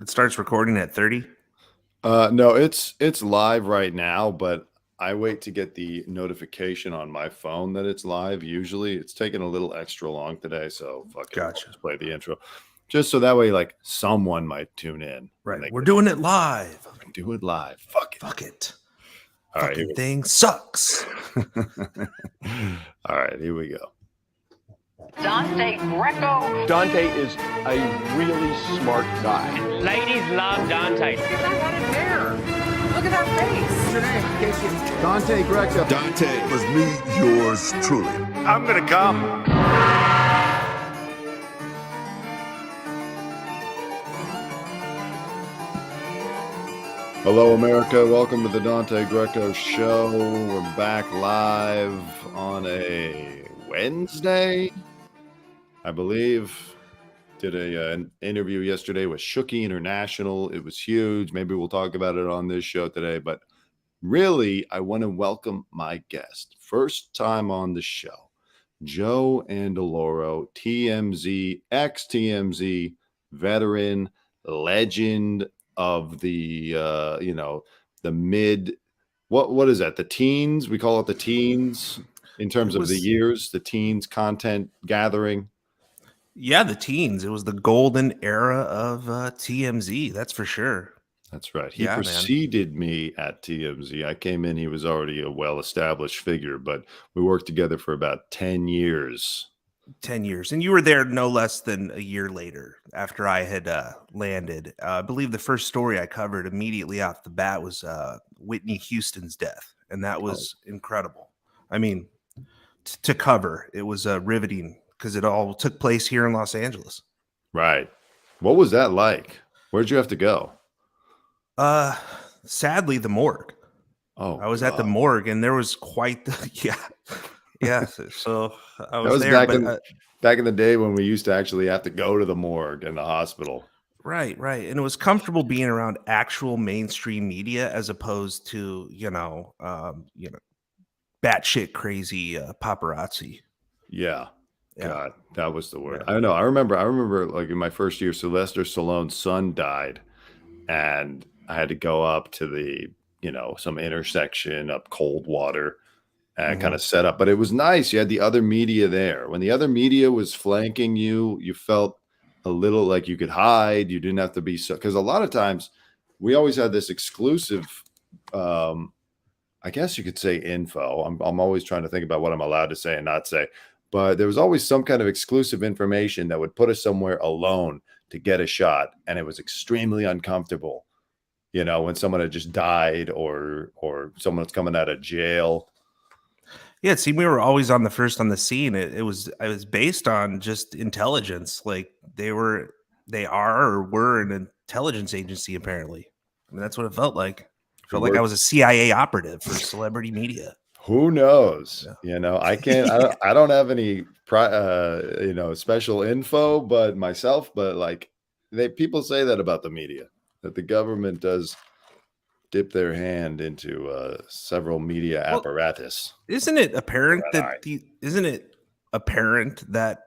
It starts recording at 30. No, it's live right now, but I wait to get the notification on my phone that it's live. Usually, it's taking a little extra long today, so fuck it. I'll Gotcha. just play the intro, just so that way, like someone might tune in. Right. We're doing it live. Do it live. Fuck it. Fuck it. All right, Fucking thing sucks. All right, here we go. Dante Greco. Dante is a really smart guy. Ladies love Dante. Look at that head of hair. Look at that face. What's your name? Dante Greco. Dante was me, yours truly. I'm gonna come. Hello, America. Welcome to the Dante Greco Show. We're back live on a Wednesday, I believe. Did an interview yesterday with Shooky International. It was huge. Maybe we'll talk about it on this show today. But really, I want to welcome my guest. First time on the show, Joe Andaloro, TMZ, ex-TMZ, veteran, legend of the the mid, what is that, the teens, we call it the teens in terms of the years, the teens content gathering. Yeah, the teens. It was the golden era of TMZ, that's for sure. That's right. He preceded me at TMZ. I came in, he was already a well-established figure, but we worked together for about 10 years. 10 years. And you were there no less than a year later after I had landed. I believe the first story I covered immediately off the bat was Whitney Houston's death. And that was incredible. I mean, to cover, it was riveting because it all took place here in Los Angeles. Right. What was that like? Where'd you have to go? Sadly, the morgue. Oh, I was at the morgue and there was quite the, yeah. So I was there. Back in the day when we used to actually have to go to the morgue in the hospital. Right. And it was comfortable being around actual mainstream media as opposed to, batshit crazy paparazzi. Yeah. God, that was the word. Yeah. I don't know. I remember like in my first year, Sylvester Stallone's son died and I had to go up to the, some intersection up Coldwater and kind of set up, but it was nice. You had the other media there. When the other media was flanking you, you felt a little like you could hide. You didn't have to be so, because a lot of times we always had this exclusive, I guess you could say info. I'm always trying to think about what I'm allowed to say and not say, but there was always some kind of exclusive information that would put us somewhere alone to get a shot. And it was extremely uncomfortable, when someone had just died or someone's coming out of jail. Yeah, see, we were always on the scene. It was based on just intelligence. Like they are or were an intelligence agency, apparently. I mean, that's what it felt like. It felt like I was a CIA operative for celebrity media. Who knows? Yeah. I can't. I don't have any, special info, but like people say that about the media, that the government does dip their hand into several media apparatus. Isn't it apparent that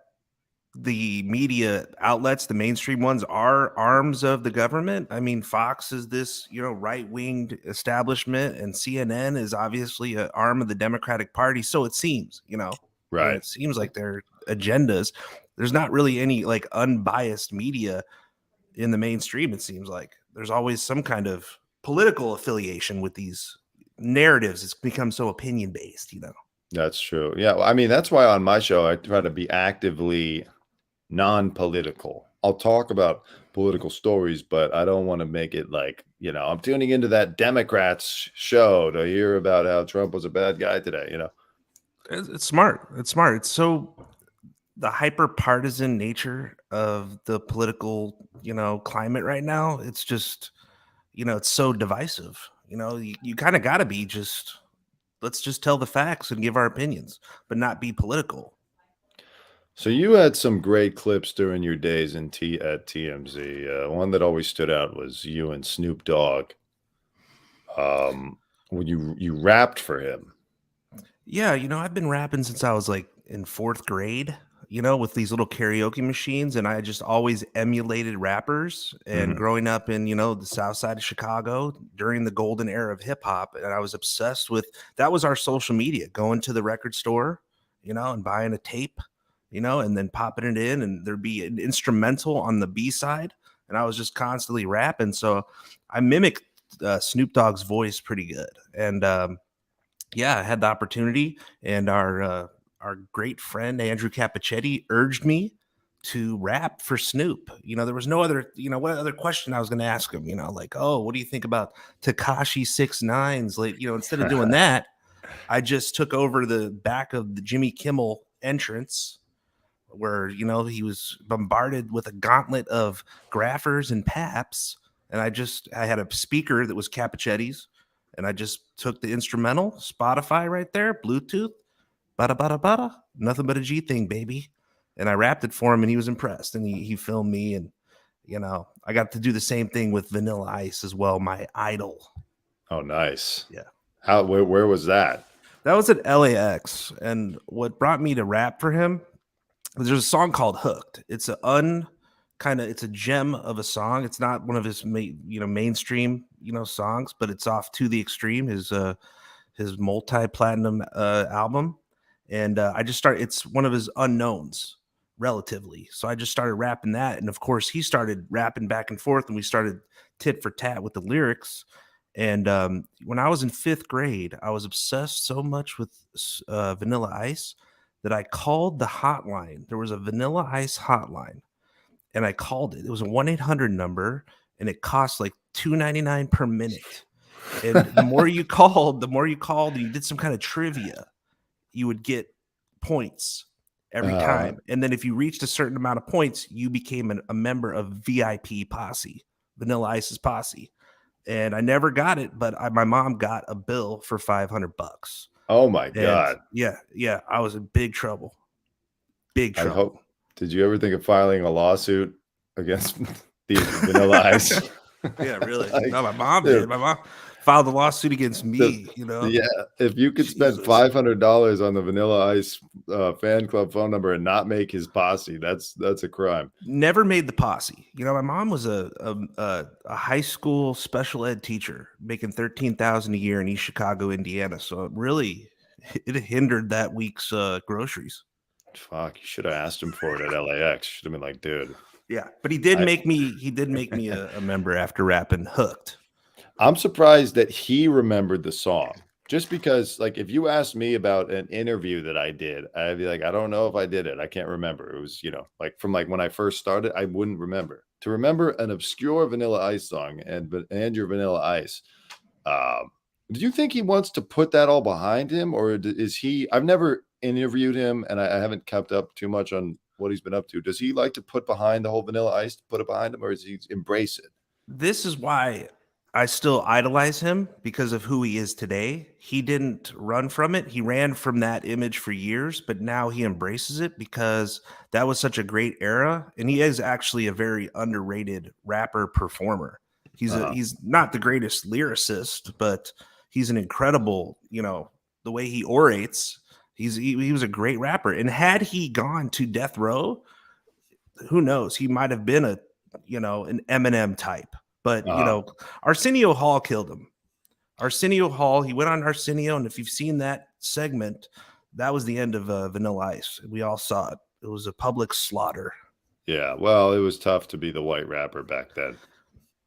the media outlets, the mainstream ones, are arms of the government? I mean, Fox is this, right-winged establishment, and CNN is obviously an arm of the Democratic Party. So it seems, right. It seems like their agendas. There's not really any like unbiased media in the mainstream. It seems like there's always some kind of political affiliation with these narratives. It's become so opinion-based, That's true. Yeah. I mean, that's why on my show, I try to be actively non-political. I'll talk about political stories, but I don't want to make it like, I'm tuning into that Democrats show to hear about how Trump was a bad guy today, It's smart. It's so the hyper partisan nature of the political, climate right now. It's just, it's so divisive. You kind of got to be let's just tell the facts and give our opinions, but not be political. So you had some great clips during your days at TMZ. One that always stood out was you and Snoop Dogg. When you rapped for him. Yeah, I've been rapping since I was like in 4th grade. with these little karaoke machines, and I just always emulated rappers. And Mhm. growing up in, the South Side of Chicago during the golden era of hip hop, and I was obsessed with that was our social media, going to the record store, and buying a tape, and then popping it in, and there'd be an instrumental on the B side, and I was just constantly rapping. So I mimicked Snoop Dogg's voice pretty good, and yeah, I had the opportunity, and our great friend Andrew Capichetti urged me to rap for Snoop. There was no other, what other question I was going to ask him, like, oh, what do you think about Takashi 6ix9's? Like, instead of doing that, I just took over the back of the Jimmy Kimmel entrance where, he was bombarded with a gauntlet of graphers and paps. And I had a speaker that was Capichetti's, and I just took the instrumental, Spotify right there, Bluetooth, bada bada bada, nothing but a G thing, baby. And I rapped it for him, and he was impressed, and he filmed me. And I got to do the same thing with Vanilla Ice as well, my idol. Oh, nice. Yeah. Where was that? That was at LAX. And what brought me to rap for him, there's a song called Hooked. It's it's a gem of a song. It's not one of his mainstream songs, but it's off To the Extreme, his multi-platinum album. And I just started, it's one of his unknowns relatively. So I just started rapping that. And of course he started rapping back and forth, and we started tit for tat with the lyrics. And when I was in 5th grade, I was obsessed so much with Vanilla Ice that I called the hotline. There was a Vanilla Ice hotline, and I called it. It was a 1-800 number, and it cost like $2.99 per minute. And the more you called, and you did some kind of trivia, you would get points every time. And then if you reached a certain amount of points, you became a member of VIP Posse, Vanilla Ice's posse. And I never got it, but my mom got a bill for $500. Oh my God. And yeah, I was in big trouble. Big trouble. Did you ever think of filing a lawsuit against the Vanilla Ice? Yeah, really. No, my mom did. My mom filed a lawsuit against me, Yeah, if you could spend $500 on the Vanilla Ice fan club phone number and not make his posse, that's a crime. Never made the posse. My mom was a high school special ed teacher making $13,000 a year in East Chicago, Indiana. So it hindered that week's groceries. Fuck, you should have asked him for it at LAX. Should have been like, dude. Yeah, but he did make me a member after rapping Hooked. I'm surprised that he remembered the song, just because, like, if you asked me about an interview that I did, I'd be like, I don't know if I did it. I can't remember. It was, like from like when I first started, I wouldn't remember. To remember an obscure Vanilla Ice song and your Vanilla Ice. Do you think he wants to put that all behind him, or is he? I've never interviewed him, and I haven't kept up too much on what he's been up to. Does he like to put behind the whole Vanilla Ice, put it behind him, or does he embrace it? This is why I still idolize him, because of who he is today. He didn't run from it. He ran from that image for years, but now he embraces it because that was such a great era. And he is actually a very underrated rapper performer. He's not the greatest lyricist, but he's an incredible, the way he orates. He was a great rapper. And had he gone to death row, who knows? He might have been an Eminem type. But, Arsenio Hall killed him. Arsenio Hall, he went on Arsenio, and if you've seen that segment, that was the end of Vanilla Ice. We all saw it. It was a public slaughter. Yeah, well, it was tough to be the white rapper back then.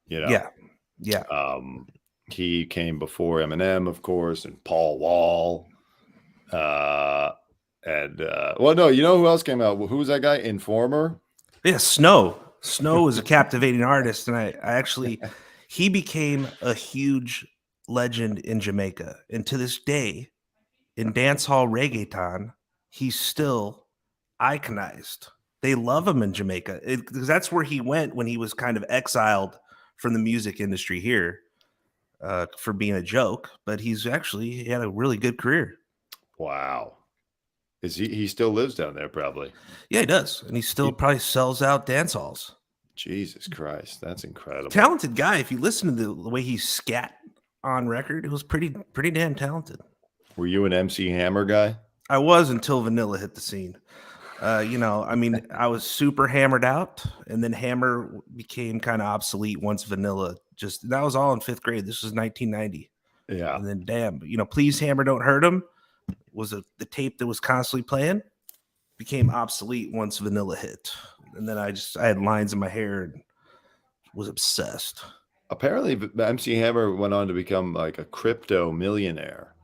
Yeah. He came before Eminem, of course, and Paul Wall. Well, no, you know who else came out? Who was that guy? Informer? Yeah, Snow. Snow was a captivating artist, and I actually, he became a huge legend in Jamaica. And to this day, in dancehall reggaeton, he's still iconized. They love him in Jamaica because that's where he went when he was kind of exiled from the music industry here for being a joke. But he had a really good career. Wow. Is he still lives down there probably? Yeah, he does. And he still probably sells out dance halls. Jesus Christ, that's incredible. Talented guy. If you listen to the way he scat on record, it was pretty damn talented. Were you an MC Hammer guy? I was, until Vanilla hit the scene. I mean, I was super hammered out, and then Hammer became kind of obsolete once Vanilla just that was all in 5th grade. This was 1990. Yeah. And then damn, Please Hammer Don't Hurt Him was the tape that was constantly playing, became obsolete once Vanilla hit. And then I had lines in my hair and was obsessed. Apparently MC Hammer went on to become like a crypto millionaire.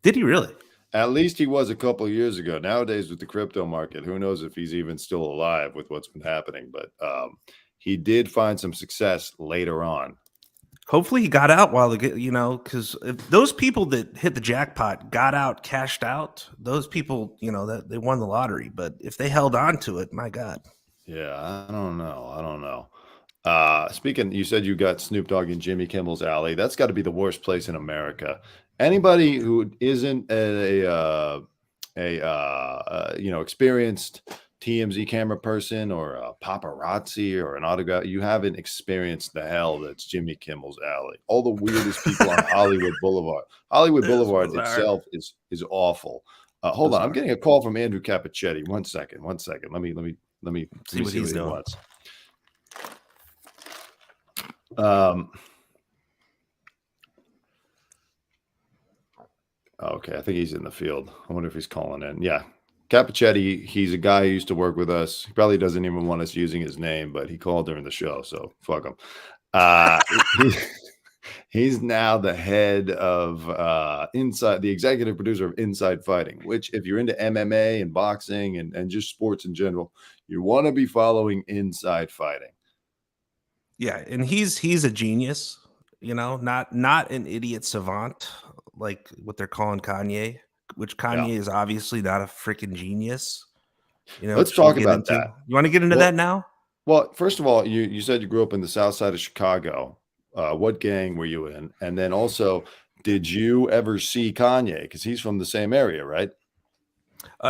Did he really? At least he was a couple of years ago. Nowadays with the crypto market, who knows if he's even still alive with what's been happening, but he did find some success later on. Hopefully he got out while because if those people that hit the jackpot got out, cashed out, those people, that they won the lottery. But if they held on to it, my God. Yeah, I don't know. Speaking, you said you got Snoop Dogg in Jimmy Kimmel's Alley. That's got to be the worst place in America. Anybody who isn't a experienced TMZ camera person or a paparazzi or an autograph, you haven't experienced the hell that's Jimmy Kimmel's Alley. All the weirdest people on Hollywood Boulevard. Hollywood Boulevard itself is awful. Hold on, I'm getting a call from Andrew Capichetti. One second. Let me see what he's doing. Wants. Okay, I think he's in the field. I wonder if he's calling in. Yeah. Capichetti, he's a guy who used to work with us. He probably doesn't even want us using his name, but he called during the show, so fuck him. He's now the head of the executive producer of Inside Fighting, which if you're into MMA and boxing and just sports in general, you want to be following Inside Fighting. Yeah, and he's a genius, not an idiot savant like what they're calling Kanye, which Kanye is obviously not a freaking genius. Let's talk about that. You want to get into that now? Well, first of all, you said you grew up in the south side of Chicago. What gang were you in? And then also, did you ever see Kanye? Because he's from the same area, right?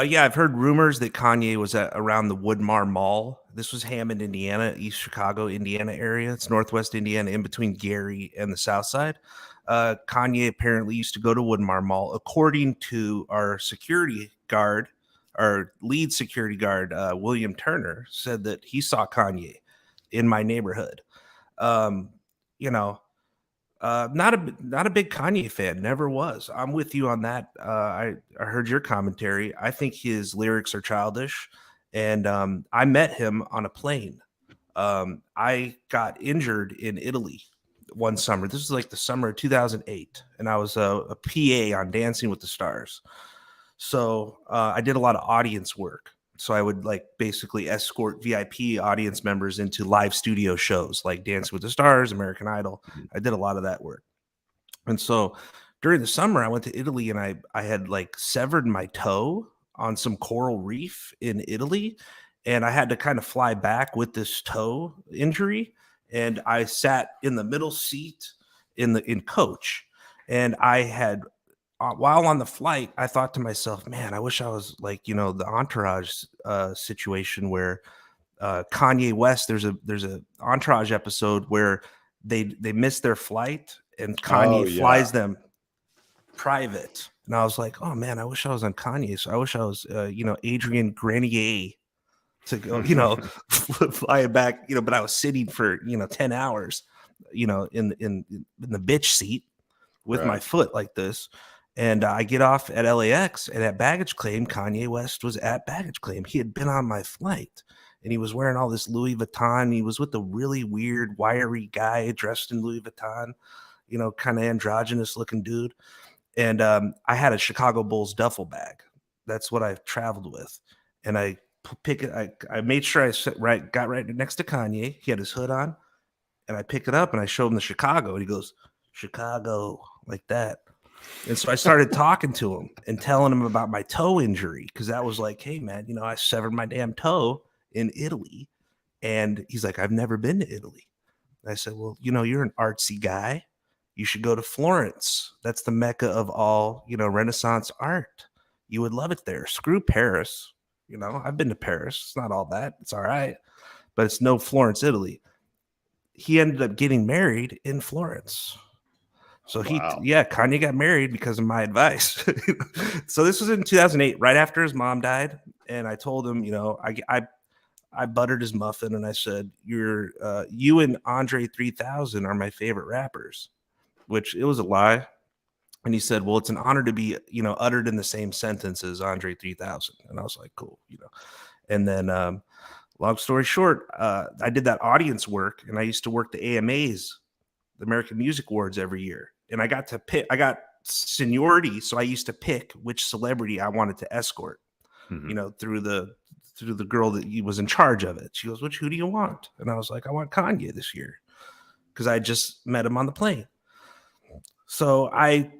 Yeah, I've heard rumors that Kanye was around the Woodmar Mall. This was Hammond, Indiana, East Chicago, Indiana area. It's Northwest Indiana, in between Gary and the South Side. Kanye apparently used to go to Woodmar Mall. According to our security guard, our lead security guard, William Turner, said that he saw Kanye in my neighborhood. Not a big Kanye fan, never was. I'm with you on that. I heard your commentary. I think his lyrics are childish, and I met him on a plane. I got injured in Italy one summer. This was like the summer of 2008, and I was a PA on Dancing with the Stars. So I did a lot of audience work. So I would basically escort VIP audience members into live studio shows like Dancing with the Stars, American Idol. I did a lot of that work. And so during the summer, I went to Italy, and I had severed my toe on some coral reef in Italy. And I had to kind of fly back with this toe injury. And I sat in the middle seat in coach. And I had, while on the flight, I thought to myself, man, I wish I was the Entourage situation where Kanye West, there's a Entourage episode where they miss their flight and Kanye flies them private. And I was like, oh man, I wish I was on Kanye. So I wish I was, Adrian Grenier to go, fly it back, but I was sitting for, 10 hours, in the bitch seat with my foot like this. And I get off at LAX, and at baggage claim, Kanye West was at baggage claim. He had been on my flight, and he was wearing all this Louis Vuitton. He was with a really weird, wiry guy dressed in Louis Vuitton, kind of androgynous looking dude. And I had a Chicago Bulls duffel bag. That's what I traveled with. And I pick it. I made sure I got right next to Kanye. He had his hood on, and I pick it up and I show him the Chicago, and he goes, Chicago, like that. And so I started talking to him and telling him about my toe injury, because that was like, hey man, I severed my damn toe in Italy. And he's like, I've never been to Italy. And I said, well, you're an artsy guy. You should go to Florence. That's the mecca of all, Renaissance art. You would love it there. Screw Paris. I've been to Paris. It's not all that. It's all right. But it's no Florence, Italy. He ended up getting married in Florence. So Kanye got married because of my advice. So this was in 2008, right after his mom died. and I told him, I buttered his muffin and I said, you and Andre 3000 are my favorite rappers, which it was a lie. And he said, well, it's an honor to be, uttered in the same sentence as Andre 3000. And I was like, cool, And then, long story short, I did that audience work, and I used to work the AMAs, the American Music Awards, every year. And I got to pick, I got seniority. So I used to pick which celebrity I wanted to escort, through the girl that was in charge of it. She goes, who do you want? And I was like, I want Kanye this year, because I just met him on the plane. So I,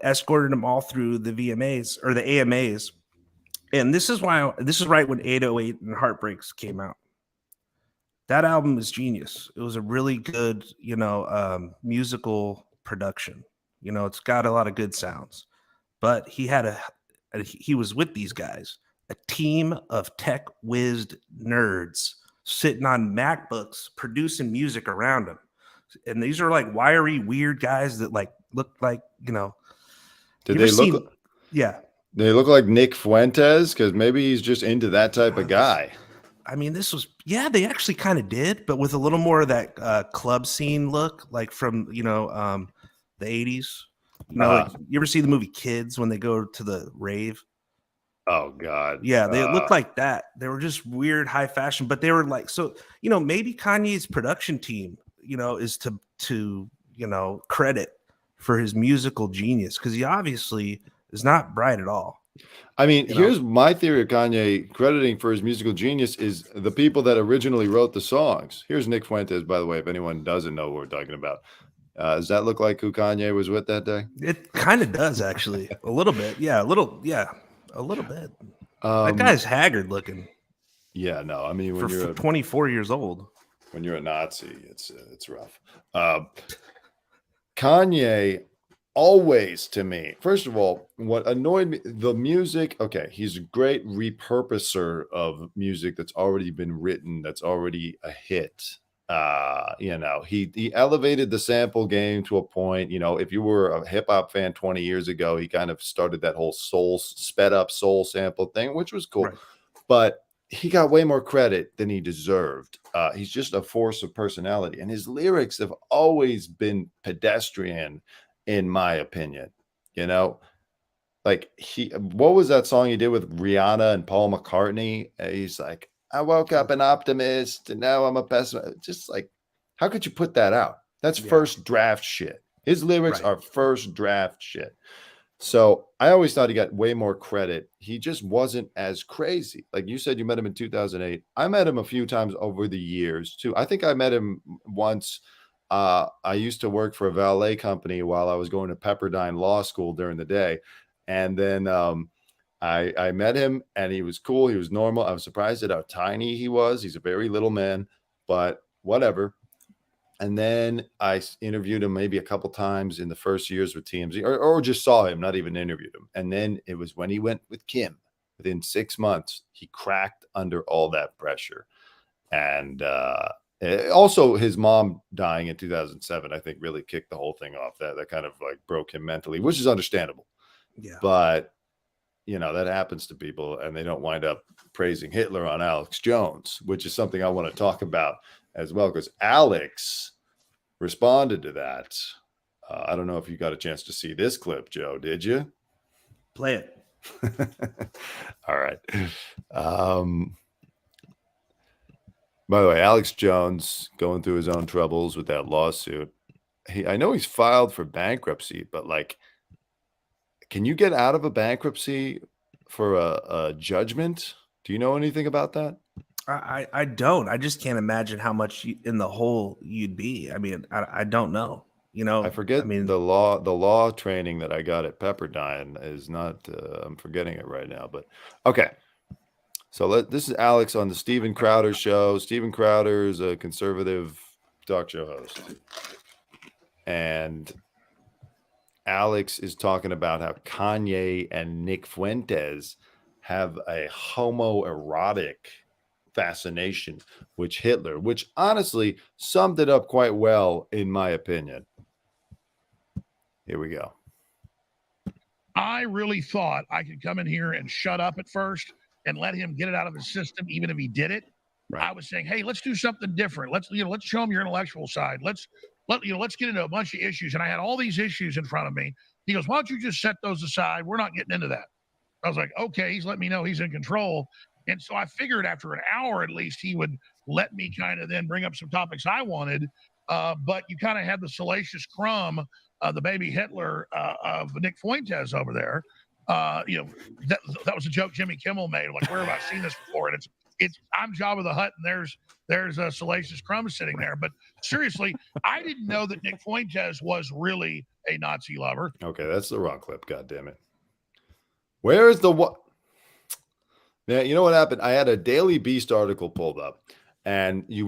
escorted him all through the VMAs or the AMAs. And this is right when 808 and Heartbreaks came out. That album is genius. It was a really good, musical production. It's got a lot of good sounds, but he was with these guys, a team of tech whizzed nerds sitting on MacBooks producing music around him. And these are like wiry, weird guys that like look like, Did they look? Yeah. They look like Nick Fuentes, because maybe he's just into that type of guy. I mean, they actually kind of did, but with a little more of that club scene look, like from, the 80s. Like, you ever see the movie Kids when they go to the rave? Oh, God. Yeah, they looked like that. They were just weird, high fashion, but they were like, so, maybe Kanye's production team, is to credit for his musical genius, because he obviously is not bright at all. I mean, here's my theory of Kanye crediting for his musical genius is the people that originally wrote the songs. Here's Nick Fuentes, by the way, if anyone doesn't know what we're talking about. Does that look like who Kanye was with that day? It kind of does, actually. A little bit. Yeah, a little bit. That guy's haggard looking. Yeah, no, I mean, when you're 24 years old. When you're a Nazi, it's rough. Kanye always, to me, first of all, what annoyed me, the music, okay, he's a great repurposer of music that's already been written, that's already a hit. He elevated the sample game to a point. If you were a hip-hop fan 20 years ago, he kind of started that whole sped up soul sample thing, which was cool. Right. But he got way more credit than he deserved. He's just a force of personality, and his lyrics have always been pedestrian, in my opinion. Like what was that song he did with Rihanna and Paul McCartney? He's like, I woke up an optimist and now I'm a pessimist. Just like, how could you put that out? That's first draft shit. His lyrics are first draft shit. So I always thought he got way more credit. He just wasn't as crazy. Like you said, you met him in 2008. I met him a few times over the years too. I think I met him once. I used to work for a valet company while I was going to Pepperdine Law School during the day. And then I met him, and he was cool. He was normal. I was surprised at how tiny he was. He's a very little man, but whatever. And then I interviewed him maybe a couple times in the first years with TMZ, or just saw him, not even interviewed him. And then it was when he went with Kim. Within 6 months, he cracked under all that pressure. And also his mom dying in 2007, I think, really kicked the whole thing off. That kind of like broke him mentally, which is understandable. Yeah. But that happens to people, and they don't wind up praising Hitler on Alex Jones, which is something I want to talk about as well, because Alex responded to that. I don't know if you got a chance to see this clip, Joe. Did you? Play it. All right. By the way, Alex Jones going through his own troubles with that lawsuit. I know he's filed for bankruptcy, but like, can you get out of a bankruptcy for a judgment? Do you know anything about that? I don't. I just can't imagine how much in the hole you'd be. I mean, I don't know. I forget. I mean, the law training that I got at Pepperdine is not. I'm forgetting it right now. But okay. So this is Alex on the Steven Crowder show. Steven Crowder is a conservative talk show host, and Alex is talking about how Kanye and Nick Fuentes have a homoerotic fascination with Hitler, which honestly summed it up quite well, in my opinion. Here we go. I really thought I could come in here and shut up at first and let him get it out of his system, even if he did it. Right. I was saying, hey, let's do something different. Let's show him your intellectual side. Let's get into a bunch of issues. And I had all these issues in front of me. He goes, why don't you just set those aside? We're not getting into that. I was like, okay, he's letting me know he's in control. And so I figured after an hour at least, he would let me kind of then bring up some topics I wanted. But you kind of had the salacious crumb, the baby Hitler of Nick Fuentes over there. That was a joke Jimmy Kimmel made. Like, where have I seen this before? And it's I'm Jabba the Hutt, and there's a salacious crumb sitting there. But seriously, I didn't know that Nick Fuentes was really a Nazi lover. Okay, that's the wrong clip. God damn it. Where is the what? Now, you know what happened? I had a Daily Beast article pulled up, and you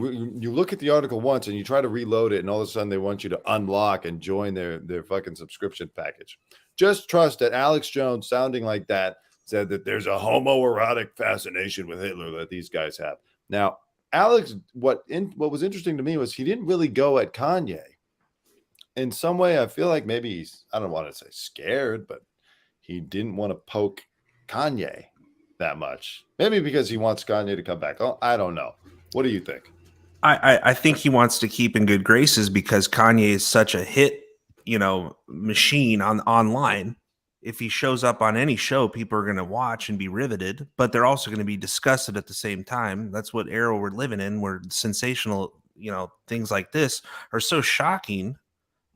look at the article once and you try to reload it, and all of a sudden they want you to unlock and join their fucking subscription package. Just trust that Alex Jones, sounding like that, said that there's a homoerotic fascination with Hitler that these guys have. Now, Alex, what was interesting to me was he didn't really go at Kanye. In some way, I feel like maybe he's, I don't want to say scared, but he didn't want to poke Kanye that much. Maybe because he wants Kanye to come back. Oh, I don't know. What do you think? I think he wants to keep in good graces because Kanye is such a hit, machine online. If he shows up on any show, people are going to watch and be riveted, but they're also going to be disgusted at the same time. That's what era we're living in, where sensational, things like this are so shocking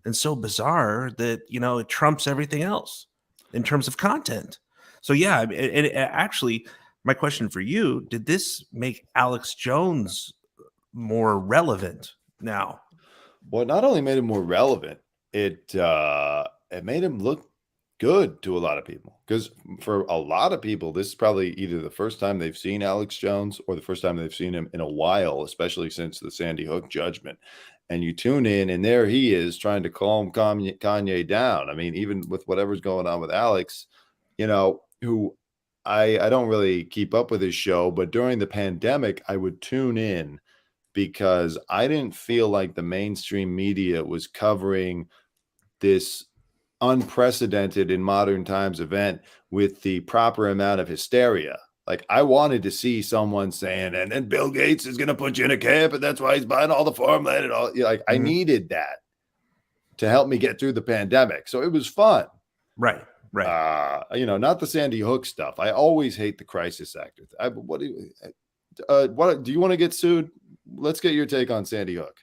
and so bizarre that, it trumps everything else in terms of content. So, yeah, and actually, my question for you, did this make Alex Jones more relevant now? Well, not only made him more relevant, it made him look good to a lot of people, because for a lot of people, this is probably either the first time they've seen Alex Jones or the first time they've seen him in a while, especially since the Sandy Hook judgment. And you tune in, and there he is trying to calm Kanye down. I mean, even with whatever's going on with Alex, who I don't really keep up with his show, but during the pandemic, I would tune in because I didn't feel like the mainstream media was covering this unprecedented in modern times event with the proper amount of hysteria. Like, I wanted to see someone saying, and then Bill Gates is going to put you in a camp, and that's why he's buying all the farmland and all. I needed that to help me get through the pandemic. So it was fun. Right. Not the Sandy Hook stuff. I always hate the crisis actor. What do you want to get sued? Let's get your take on Sandy Hook.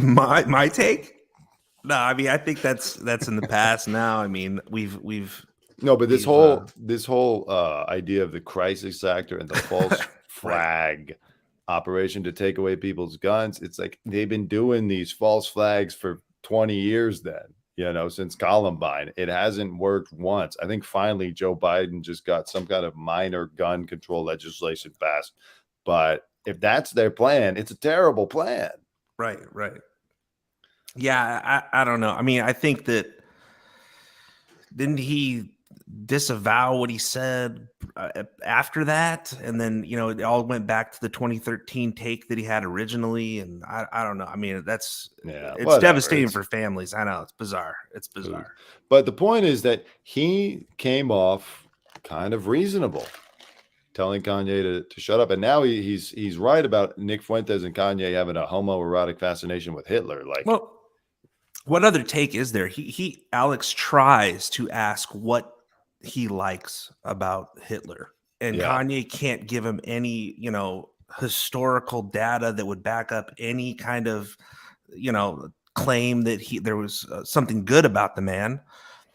my take? No, I mean, I think that's in the past now. I mean, we've no, but this whole idea of the crisis actor and the false flag operation to take away people's guns, it's like they've been doing these false flags for 20 years then, since Columbine. It hasn't worked once. I think finally Joe Biden just got some kind of minor gun control legislation passed. But if that's their plan, it's a terrible plan. Right. Yeah, I don't know. I mean, I think that didn't he disavow what he said after that, and then it all went back to the 2013 take that he had originally, and I don't know. I mean, it's devastating for families. I know, it's bizarre. But the point is that he came off kind of reasonable, telling Kanye to shut up, and now he's right about Nick Fuentes and Kanye having a homoerotic fascination with Hitler. Like, well, what other take is there? Alex tries to ask what he likes about Hitler, and Kanye can't give him any, historical data that would back up any kind of, claim that there was something good about the man.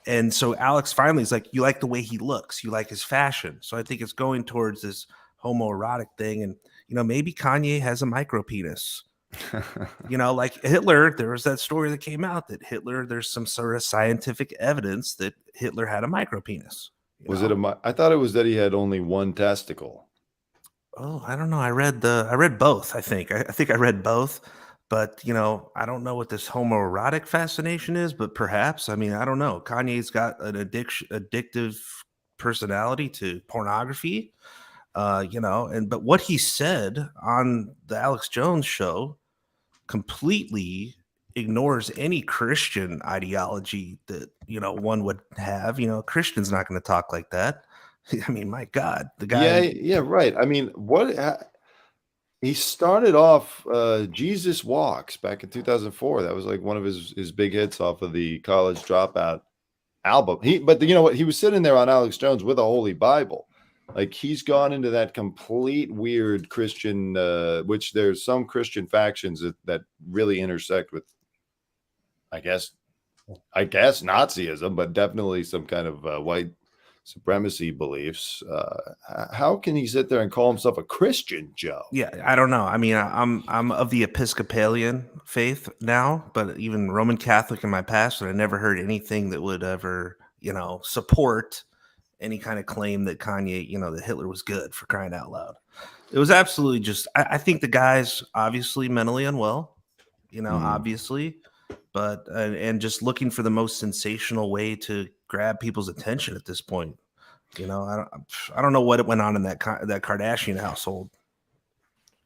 And so Alex finally is like, you like the way he looks, you like his fashion. So I think it's going towards this homoerotic thing. And, maybe Kanye has a micro penis. Like Hitler, there was that story that came out that Hitler, there's some sort of scientific evidence that Hitler had a micro penis. I thought it was that he had only one testicle. Oh, I don't know. I read both. I think I read both, but I don't know what this homoerotic fascination is, but perhaps, I mean, I don't know. Kanye's got an addictive personality to pornography, but what he said on the Alex Jones show completely ignores any Christian ideology that one would have. A Christian's not going to talk like that. I mean, my God, the Yeah, guy. yeah, right. I mean, he started off Jesus Walks back in 2004. That was like one of his big hits off of the College Dropout album. But you know what? He was sitting there on Alex Jones with a Holy Bible. Like he's gone into that complete weird Christian, which there's some Christian factions that really intersect with, I guess Nazism, but definitely some kind of white supremacy beliefs. How can he sit there and call himself a Christian, Joe? Yeah, I don't know. I mean, I'm of the Episcopalian faith now, but even Roman Catholic in my past, and I never heard anything that would ever, support any kind of claim that Kanye, that Hitler was good, for crying out loud. It was absolutely just. I think the guy's obviously mentally unwell, obviously, but and just looking for the most sensational way to grab people's attention at this point. I don't know what went on in that Kardashian household.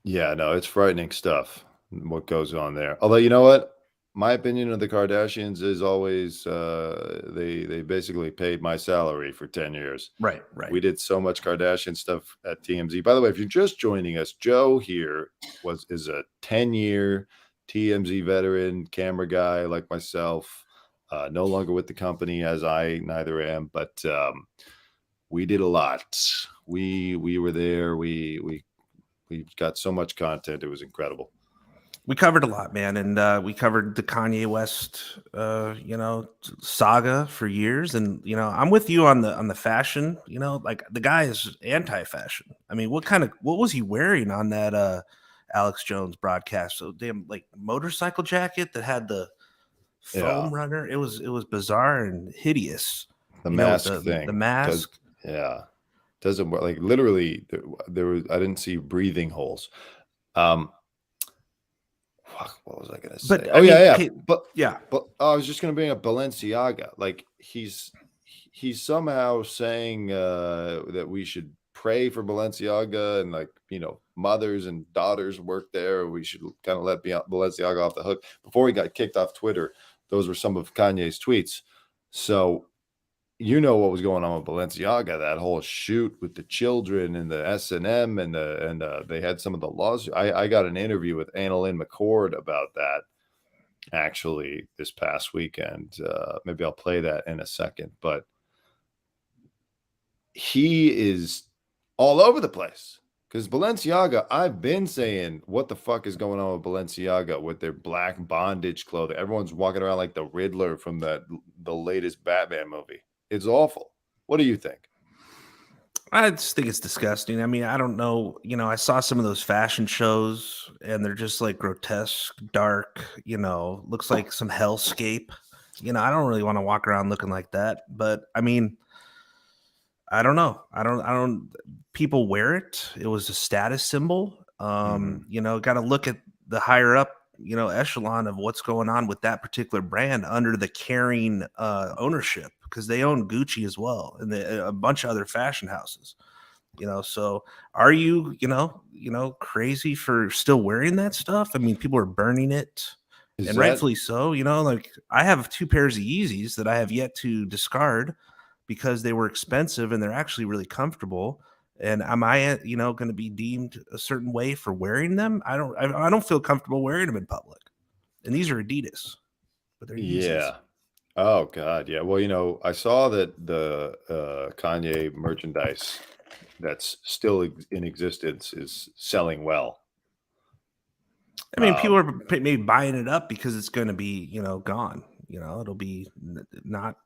Yeah, no, it's frightening stuff. What goes on there? Although, you know what? My opinion of the Kardashians is always they basically paid my salary for 10 years. Right. We did so much Kardashian stuff at TMZ. By the way, if you're just joining us, Joe here is a 10-year TMZ veteran, camera guy like myself. No longer with the company, as I neither am, but we did a lot. We were there. We got so much content. It was incredible. We covered a lot, man, and we covered the Kanye West, saga for years. And I'm with you on the fashion. Like the guy is anti-fashion. I mean, what was he wearing on that Alex Jones broadcast? So damn, like motorcycle jacket that had the foam runner. It was bizarre and hideous. The mask thing. The mask. Doesn't work. Like literally, there was. I didn't see breathing holes. What was I gonna say? But I was just gonna bring up Balenciaga. Like he's somehow saying that we should pray for Balenciaga and mothers and daughters work there. We should kind of let Balenciaga off the hook. Before he got kicked off Twitter, those were some of Kanye's tweets. So what was going on with Balenciaga, that whole shoot with the children and the S&M and they had some of the laws. I got an interview with Annalyn McCord about that actually this past weekend. Maybe I'll play that in a second, but he is all over the place because Balenciaga, I've been saying, what the fuck is going on with Balenciaga with their black bondage clothing? Everyone's walking around like the Riddler from the latest Batman movie. It's awful. What do you think? I just think it's disgusting. I mean, I don't know. I saw some of those fashion shows and they're just like grotesque, dark, looks like some hellscape. I don't really want to walk around looking like that. But I mean, I don't know. People wear it. It was a status symbol. Got to look at the higher up, echelon of what's going on with that particular brand under the Kering ownership, because they own Gucci as well and a bunch of other fashion houses. So are you crazy for still wearing that stuff? I mean, people are burning it, rightfully so. Like I have 2 pairs of Yeezys that I have yet to discard because they were expensive and they're actually really comfortable. And am I, going to be deemed a certain way for wearing them? I don't feel comfortable wearing them in public. And these are Adidas, but they're Yeezys. Yeah. Oh God. Yeah. Well, I saw that the Kanye merchandise that's still in existence is selling well. I mean, people are maybe buying it up because it's going to be, gone. It'll be not,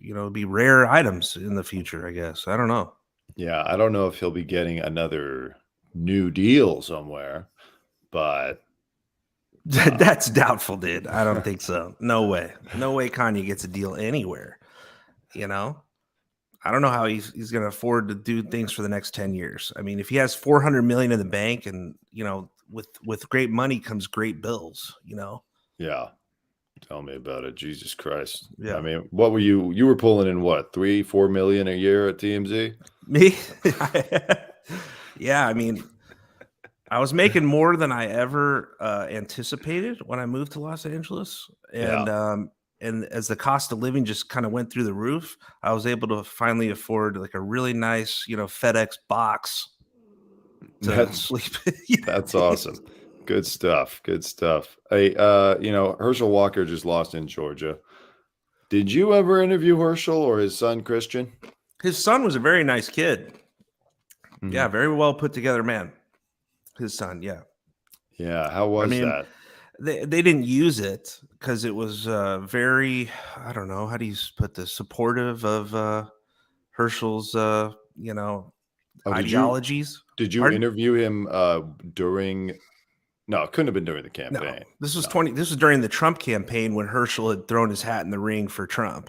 it'll be rare items in the future, I guess. I don't know. Yeah, I don't know if he'll be getting another new deal somewhere, but that's doubtful, dude. I don't think so. No way. No way Kanye gets a deal anywhere. I don't know how he's going to afford to do things for the next 10 years. I mean, if he has 400 million in the bank and, with great money comes great bills, Yeah. Tell me about it. Jesus Christ. Yeah. I mean, what were you were pulling in what, 3-4 million a year at TMZ? Me? Yeah. I mean, I was making more than I ever anticipated when I moved to Los Angeles. And and as the cost of living just kind of went through the roof, I was able to finally afford like a really nice, FedEx box to sleep. That's awesome. Good stuff. Good stuff. Hey, Herschel Walker just lost in Georgia. Did you ever interview Herschel or his son Christian? His son was a very nice kid. Mm-hmm. Yeah, very well put together man. His son, yeah. Yeah, how was that? They didn't use it because it was very, I don't know, how do you put this, supportive of Herschel's, ideologies. Did you interview him during? No, it couldn't have been during the campaign. No, this was This was during the Trump campaign when Herschel had thrown his hat in the ring for Trump.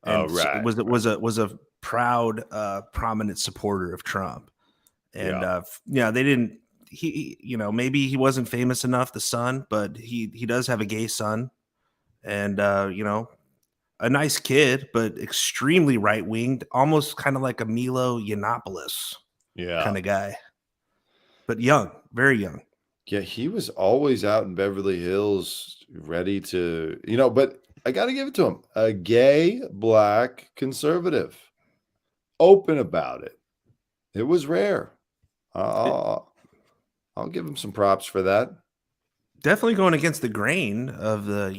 And it was a proud, prominent supporter of Trump. And they didn't. He maybe he wasn't famous enough, the son, but he does have a gay son, and a nice kid, but extremely right winged, almost kind of like a Milo Yiannopoulos kind of guy, but young, very young. Yeah, he was always out in Beverly Hills, ready to, but I got to give it to him. A gay black conservative, open about it. It was rare. I'll give him some props for that. Definitely going against the grain of the,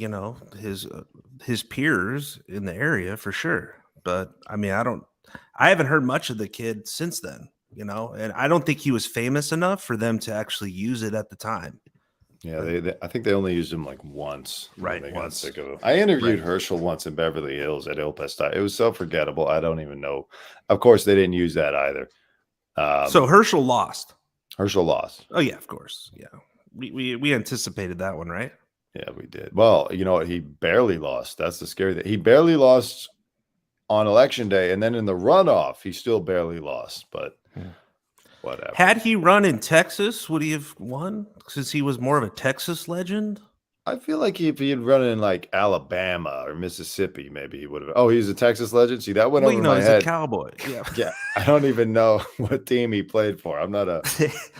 his peers in the area for sure. But I mean, I haven't heard much of the kid since then, and I don't think he was famous enough for them to actually use it at the time. Yeah, I think they only used him like once. Right. Once. Sick of him. I interviewed Herschel once in Beverly Hills at Il Pastai. It was so forgettable. I don't even know. Of course, they didn't use that either. So Herschel lost. Herschel lost. Oh yeah, of course. Yeah, we anticipated that one, right? Yeah, we did. Well, you know what? He barely lost. That's the scary thing. He barely lost on election day, and then in the runoff, he still barely lost. But whatever. Had he run in Texas, would he have won? Since he was more of a Texas legend. I feel like if he had run in like Alabama or Mississippi, maybe he would have. Oh, he's a Texas legend. See, that went over my head. He's a cowboy. Yeah, yeah. I don't even know what team he played for. I'm not a.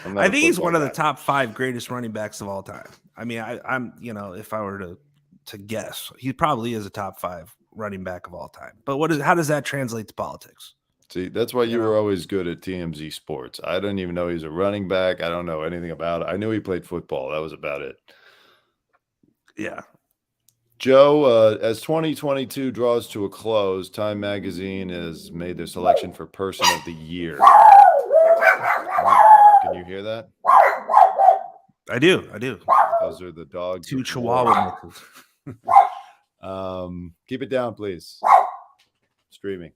I think he's one of the top 5 greatest running backs of all time. I mean, I'm if I were to guess, he probably is a top 5 running back of all time. But how does that translate to politics? See, that's why you were always good at TMZ Sports. I didn't even know he's a running back. I don't know anything about it. I knew he played football. That was about it. Yeah. Joe, as 2022 draws to a close, Time Magazine has made their selection for Person of the Year. Can you hear that? I do. Those are the dogs. 2 Chihuahua mixes. Keep it down, please. Streaming.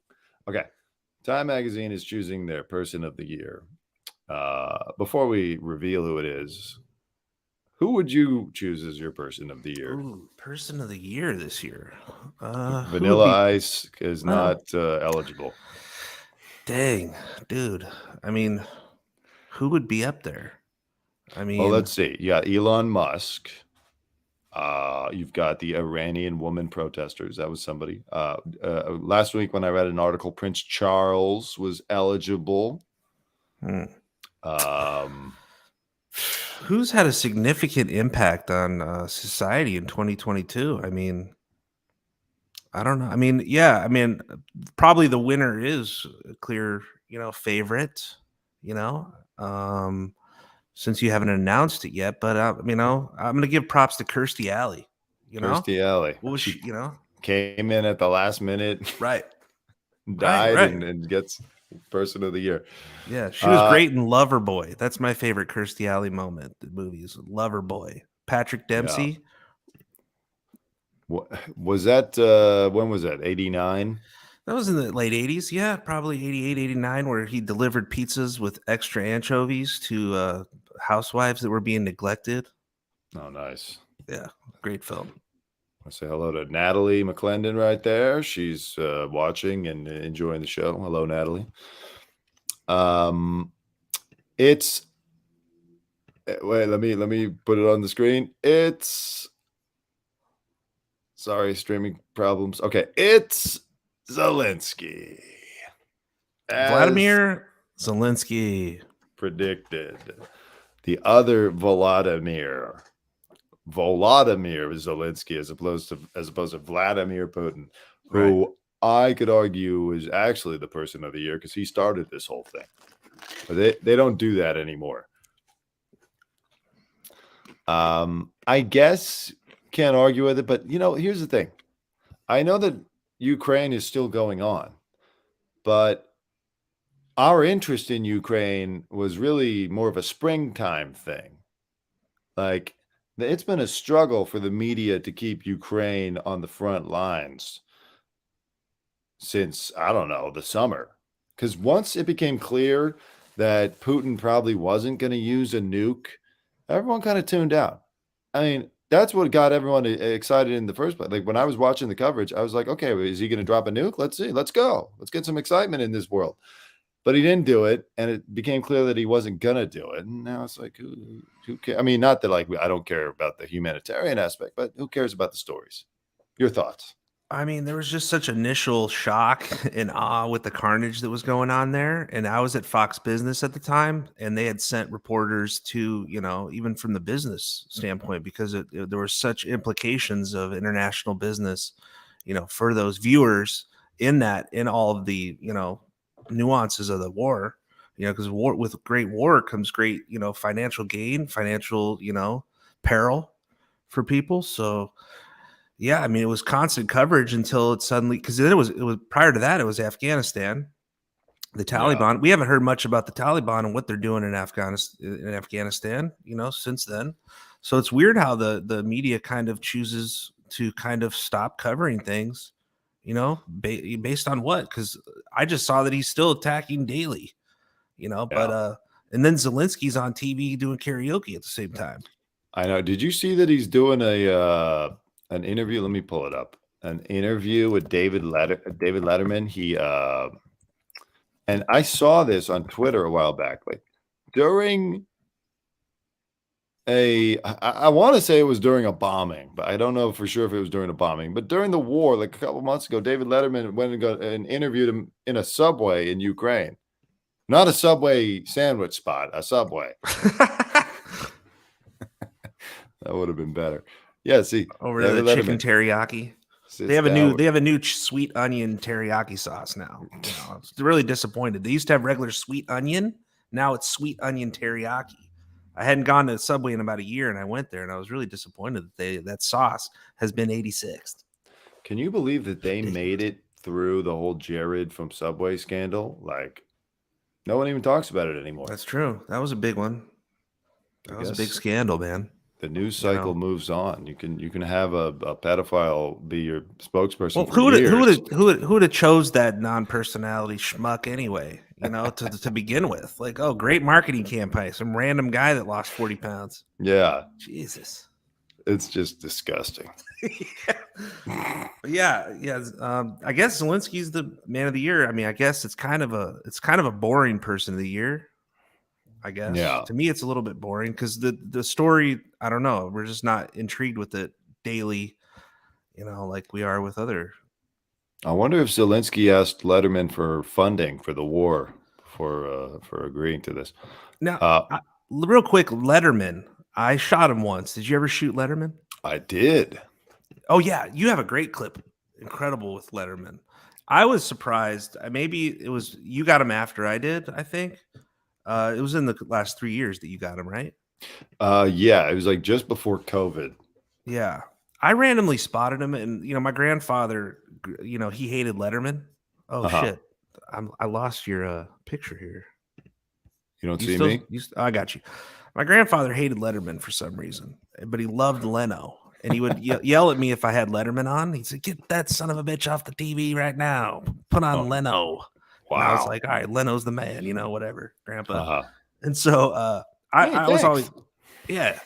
Okay. Time Magazine is choosing their Person of the Year. Before we reveal who it is, who would you choose as your Person of the Year? Ooh, Person of the Year this year. Vanilla Ice is not eligible. Dang, dude. I mean, who would be up there? I mean, well, let's see. You got Elon Musk. You've got the Iranian woman protesters. That was somebody. Last week when I read an article, Prince Charles was eligible. Who's had a significant impact on society in 2022? I mean, I don't know. I mean, probably the winner is a clear, favorite, since you haven't announced it yet. But, I'm going to give props to Kirstie Alley. Kirstie Alley. What was she, came in at the last minute. Right. Died right. And gets Person of the Year. Yeah, she was great in Loverboy. That's my favorite Kirstie Alley moment. The movies Loverboy. Patrick Dempsey. What was that? When was that? 89? That was in the late 80s. Yeah, probably 88, 89, where he delivered pizzas with extra anchovies to housewives that were being neglected. Oh, nice. Yeah, great film. I say hello to Natalie McClendon right there. She's watching and enjoying the show. Hello, Natalie. It's wait. Let me put it on the screen. It's sorry, streaming problems. Okay, it's Zelensky. Vladimir Zelensky predicted. The other Vladimir Volodymyr Zelensky as opposed to Vladimir Putin, who Right. I could argue is actually the person of the year because he started this whole thing. But they don't do that anymore. I guess can't argue with it, but here's the thing. I know that Ukraine is still going on, but our interest in Ukraine was really more of a springtime thing. Like, it's been a struggle for the media to keep Ukraine on the front lines since, I don't know, the summer. Because once it became clear that Putin probably wasn't going to use a nuke, everyone kind of tuned out. I mean, that's what got everyone excited in the first place. Like, when I was watching the coverage, I was like, okay, is he going to drop a nuke? Let's see. Let's go. Let's get some excitement in this world. But he didn't do it, and it became clear that he wasn't going to do it. And now it's like, who cares? I mean, not that I don't care about the humanitarian aspect, but who cares about the stories? Your thoughts? I mean, there was just such initial shock and awe with the carnage that was going on there. And I was at Fox Business at the time, and they had sent reporters to, even from the business standpoint, because there were such implications of international business, for those viewers in all of the, nuances of the war, because with great war comes great, financial gain, financial, peril for people. So, yeah, I mean, it was constant coverage until it suddenly, because then it was prior to that, it was Afghanistan, the Taliban. Yeah. We haven't heard much about the Taliban and what they're doing in Afghanistan, since then. So it's weird how the media kind of chooses to kind of stop covering things, based on what? Because I just saw that he's still attacking daily, but and then Zelensky's on TV doing karaoke at the same time. I know. Did you see that he's doing an interview? Let me pull it up. An interview with David Letterman. He and I saw this on Twitter a while back. Like, during I want to say it was during a bombing, but I don't know for sure if it was during a bombing. But during the war, like a couple months ago, David Letterman went and interviewed him in a Subway in Ukraine. Not a Subway sandwich spot, a Subway. That would have been better. Yeah, see, over to the chicken teriyaki. They have a new sweet onion teriyaki sauce now. I was really disappointed. They used to have regular sweet onion. Now it's sweet onion teriyaki. I hadn't gone to Subway in about a year, and I went there, and I was really disappointed that sauce has been 86th. Can you believe that they made it through the whole Jared from Subway scandal? Like, no one even talks about it anymore. That's true. That was a big one. That was a big scandal, man. The news cycle moves on. You can have a pedophile be your spokesperson. Well, who would have chose that non-personality schmuck anyway? To begin with, like, oh, great marketing campaign. Some random guy that lost 40 pounds. Yeah, Jesus, it's just disgusting. yeah. I guess Zelensky's the man of the year. I mean, I guess it's kind of a boring person of the year. I guess. Yeah. To me, it's a little bit boring because the story, I don't know, we're just not intrigued with it daily, like we are with other. I wonder if Zelensky asked Letterman for funding for the war for agreeing to this. Now, real quick, Letterman, I shot him once. Did you ever shoot Letterman? I did. Oh, yeah. You have a great clip. Incredible with Letterman. I was surprised. Maybe it was you got him after I did, I think. It was in the last 3 years that you got him, right? Yeah, it was like just before COVID. Yeah. I randomly spotted him, and my grandfather, he hated Letterman. Oh shit! I lost your picture here. You don't see me? I got you. My grandfather hated Letterman for some reason, but he loved Leno, and he would yell at me if I had Letterman on. He'd say, "Get that son of a bitch off the TV right now! Put on Leno." Wow. And I was like, all right, Leno's the man, whatever, Grandpa. And so I was always, yeah.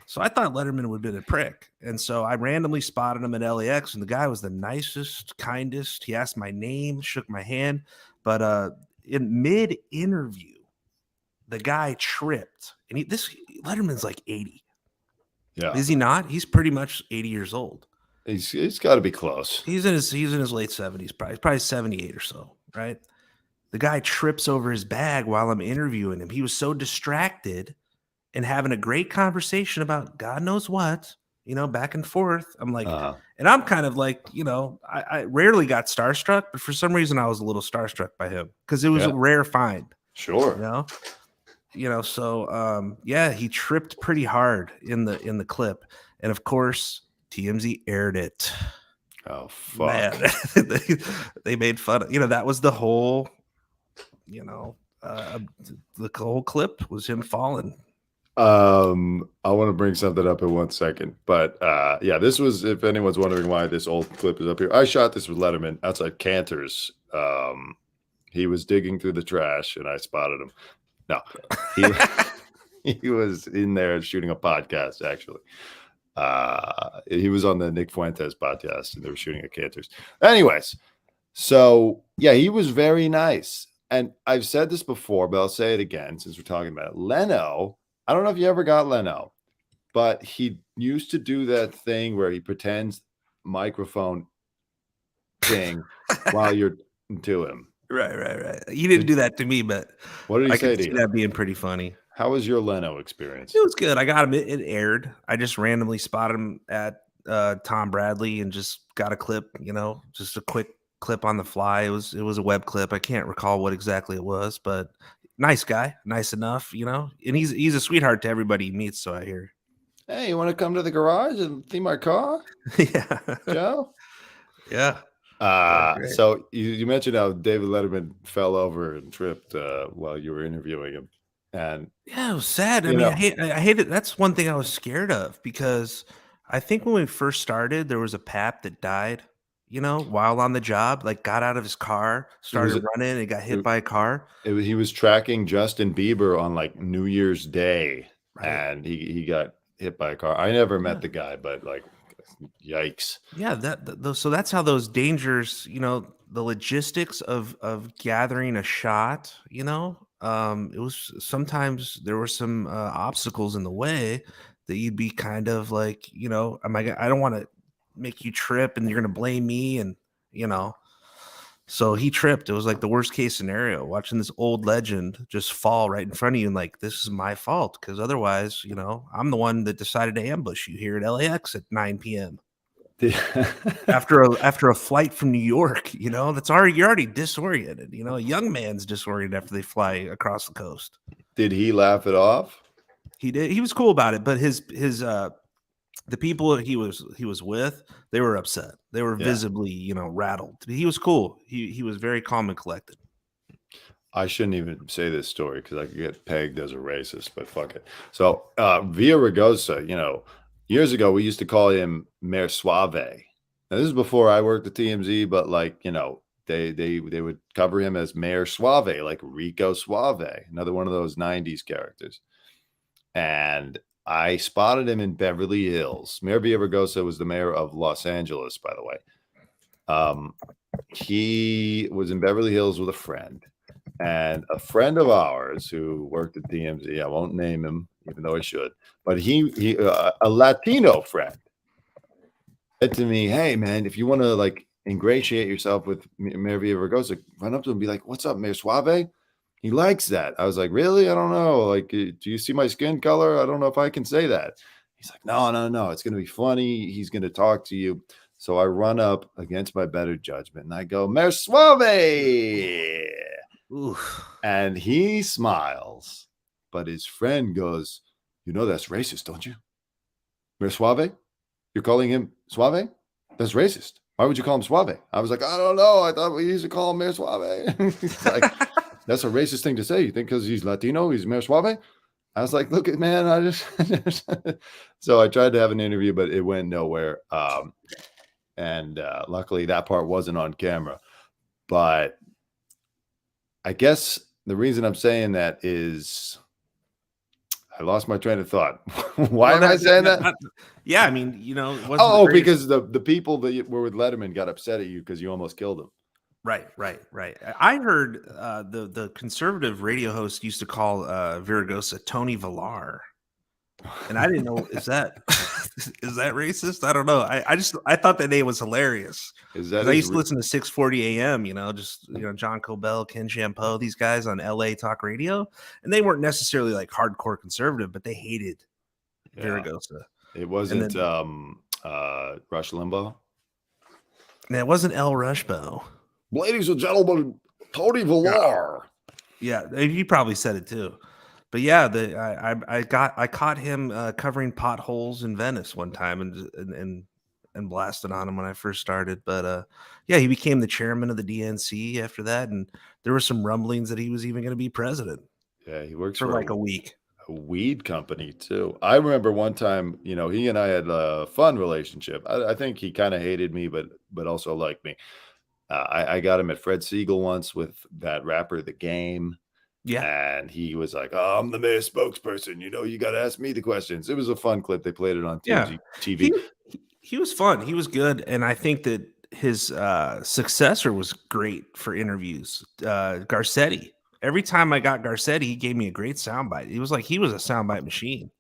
So I thought Letterman would have been a prick. And so I randomly spotted him at LAX, and the guy was the nicest, kindest. He asked my name, shook my hand. But in mid-interview, the guy tripped. And Letterman's like 80. Yeah. Is he not? He's pretty much 80 years old. He's got to be close. He's in his late 70s, probably 78 or so, right? The guy trips over his bag while I'm interviewing him. He was so distracted and having a great conversation about God knows what back and forth. I'm like, Uh-huh. and I'm kind of like, I rarely got starstruck, but for some reason I was a little starstruck by him because it was a rare find. Sure. So he tripped pretty hard in the clip, and of course TMZ aired it. Oh fuck. Man, they made fun of, that was the whole, the whole clip was him falling. I want to bring something up in 1 second, but this was, if anyone's wondering why this old clip is up here, I shot this with Letterman outside Cantor's. He was digging through the trash and I spotted him. No, he was in there shooting a podcast. Actually, he was on the Nick Fuentes podcast and they were shooting at Cantor's. Anyways, so yeah, he was very nice, and I've said this before, but I'll say it again since we're talking about it. Leno. I don't know if you ever got Leno, but he used to do that thing where he pretends microphone thing while you're to him. Right. He didn't do that to me, but what did he say to you? That being pretty funny. How was your Leno experience? It was good. I got him. It aired. I just randomly spotted him at Tom Bradley and just got a clip. Just a quick clip on the fly. It was a web clip. I can't recall what exactly it was, but nice guy, nice enough, and he's a sweetheart to everybody he meets. So I hear. Hey, you want to come to the garage and see my car? Yeah, Joe. Yeah. So you mentioned how David Letterman fell over and tripped while you were interviewing him, and yeah, it was sad. I hate it. That's one thing I was scared of because I think when we first started, there was a pap that died. While on the job, like got out of his car, started running, and got hit by a car. He was tracking Justin Bieber on like New Year's Day, and he got hit by a car. I never met the guy, but like, yikes. Yeah, so that's how those dangers, the logistics of gathering a shot, it was sometimes there were some obstacles in the way that you'd be kind of like, I don't want to make you trip and you're going to blame me. And, so he tripped. It was like the worst case scenario, watching this old legend just fall right in front of you. And like, this is my fault. Cause otherwise, I'm the one that decided to ambush you here at LAX at 9 p.m. after a flight from New York, you're already disoriented. A young man's disoriented after they fly across the coast. Did he laugh it off? He did. He was cool about it, but his the people he was with, they were upset. They were visibly, rattled. He was cool. He was very calm and collected. I shouldn't even say this story because I could get pegged as a racist, but fuck it. So Villa Ragosa, years ago we used to call him Mayor Suave. Now this is before I worked at TMZ, but like, they would cover him as Mayor Suave, like Rico Suave, another one of those 90s characters. And I spotted him in Beverly Hills. Mayor Villaraigosa was the mayor of Los Angeles, by the way. He was in Beverly Hills with a friend. And a friend of ours who worked at TMZ, I won't name him, even though I should, but he a Latino friend, said to me, "Hey, man, if you want to like ingratiate yourself with Mayor Villaraigosa, run up to him and be like, 'What's up, Mayor Suave?' He likes that." I was like, "Really? I don't know. Like, do you see my skin color? I don't know if I can say that." He's like, No. It's going to be funny. He's going to talk to you." So I run up against my better judgment and I go, "Mayor Suave." Oof. And he smiles, but his friend goes, "That's racist, don't you? Mayor Suave? You're calling him Suave? That's racist. Why would you call him Suave?" I was like, "I don't know. I thought we used to call him Mayor Suave." He's like, "That's a racist thing to say. You think because he's Latino, he's Mayor Suave?" I was like, "Look, man, I just..." So I tried to have an interview, but it went nowhere. And luckily that part wasn't on camera. But I guess the reason I'm saying that is I lost my train of thought. Why am I saying that? Yeah, I mean, it wasn't because the people that were with Letterman got upset at you because you almost killed him. Right. I heard the conservative radio host used to call Villaraigosa Tony Villar, and I didn't know is that racist? I don't know. I thought that name was hilarious. Is that I used to listen to 640 AM, John Cobell, Ken Champeau, these guys on LA talk radio, and they weren't necessarily like hardcore conservative, but they hated Villaraigosa. It wasn't then, Rush Limbaugh. and it wasn't El Rushbo. Ladies and gentlemen, Tony Villar. Yeah, he probably said it too. But yeah, I caught him covering potholes in Venice one time and blasted on him when I first started. But yeah, he became the chairman of the DNC after that, and there were some rumblings that he was even going to be president. Yeah, he works for like a week. A weed company too. I remember one time, he and I had a fun relationship. I think he kind of hated me, but also liked me. I got him at Fred Siegel once with that rapper, The Game. Yeah. And he was like, "Oh, I'm the mayor's spokesperson. You got to ask me the questions." It was a fun clip. They played it on TMZ TV. He was fun. He was good. And I think that his successor was great for interviews. Garcetti. Every time I got Garcetti, he gave me a great soundbite. He was a soundbite machine.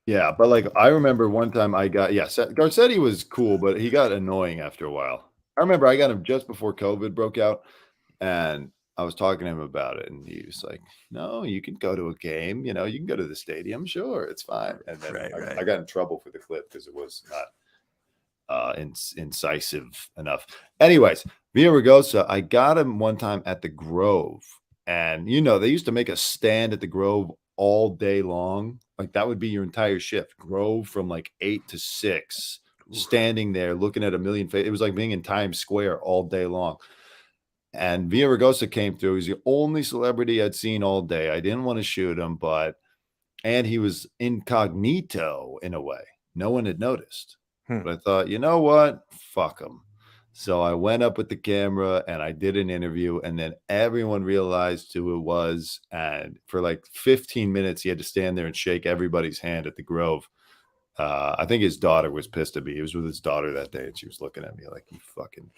Yeah, but like I remember one time Garcetti was cool, but he got annoying after a while. I remember I got him just before COVID broke out, and I was talking to him about it, and he was like, "No, you can go to a game. You can go to the stadium. Sure, it's fine." And then I got in trouble for the clip because it was not incisive enough. Anyways, Villaraigosa, I got him one time at the Grove, and they used to make a stand at the Grove all day long. Like that would be your entire shift. Grove from like 8 to 6, standing there looking at a million faces. It was like being in Times Square all day long. And Villaraigosa came through. He's the only celebrity I'd seen all day. I didn't want to shoot him, and he was incognito in a way. No one had noticed. But I thought, you know what? Fuck him. So I went up with the camera and I did an interview, and then everyone realized who it was. And for like 15 minutes, he had to stand there and shake everybody's hand at the Grove. I think his daughter was pissed at me. He was with his daughter that day, and she was looking at me like, "You fucking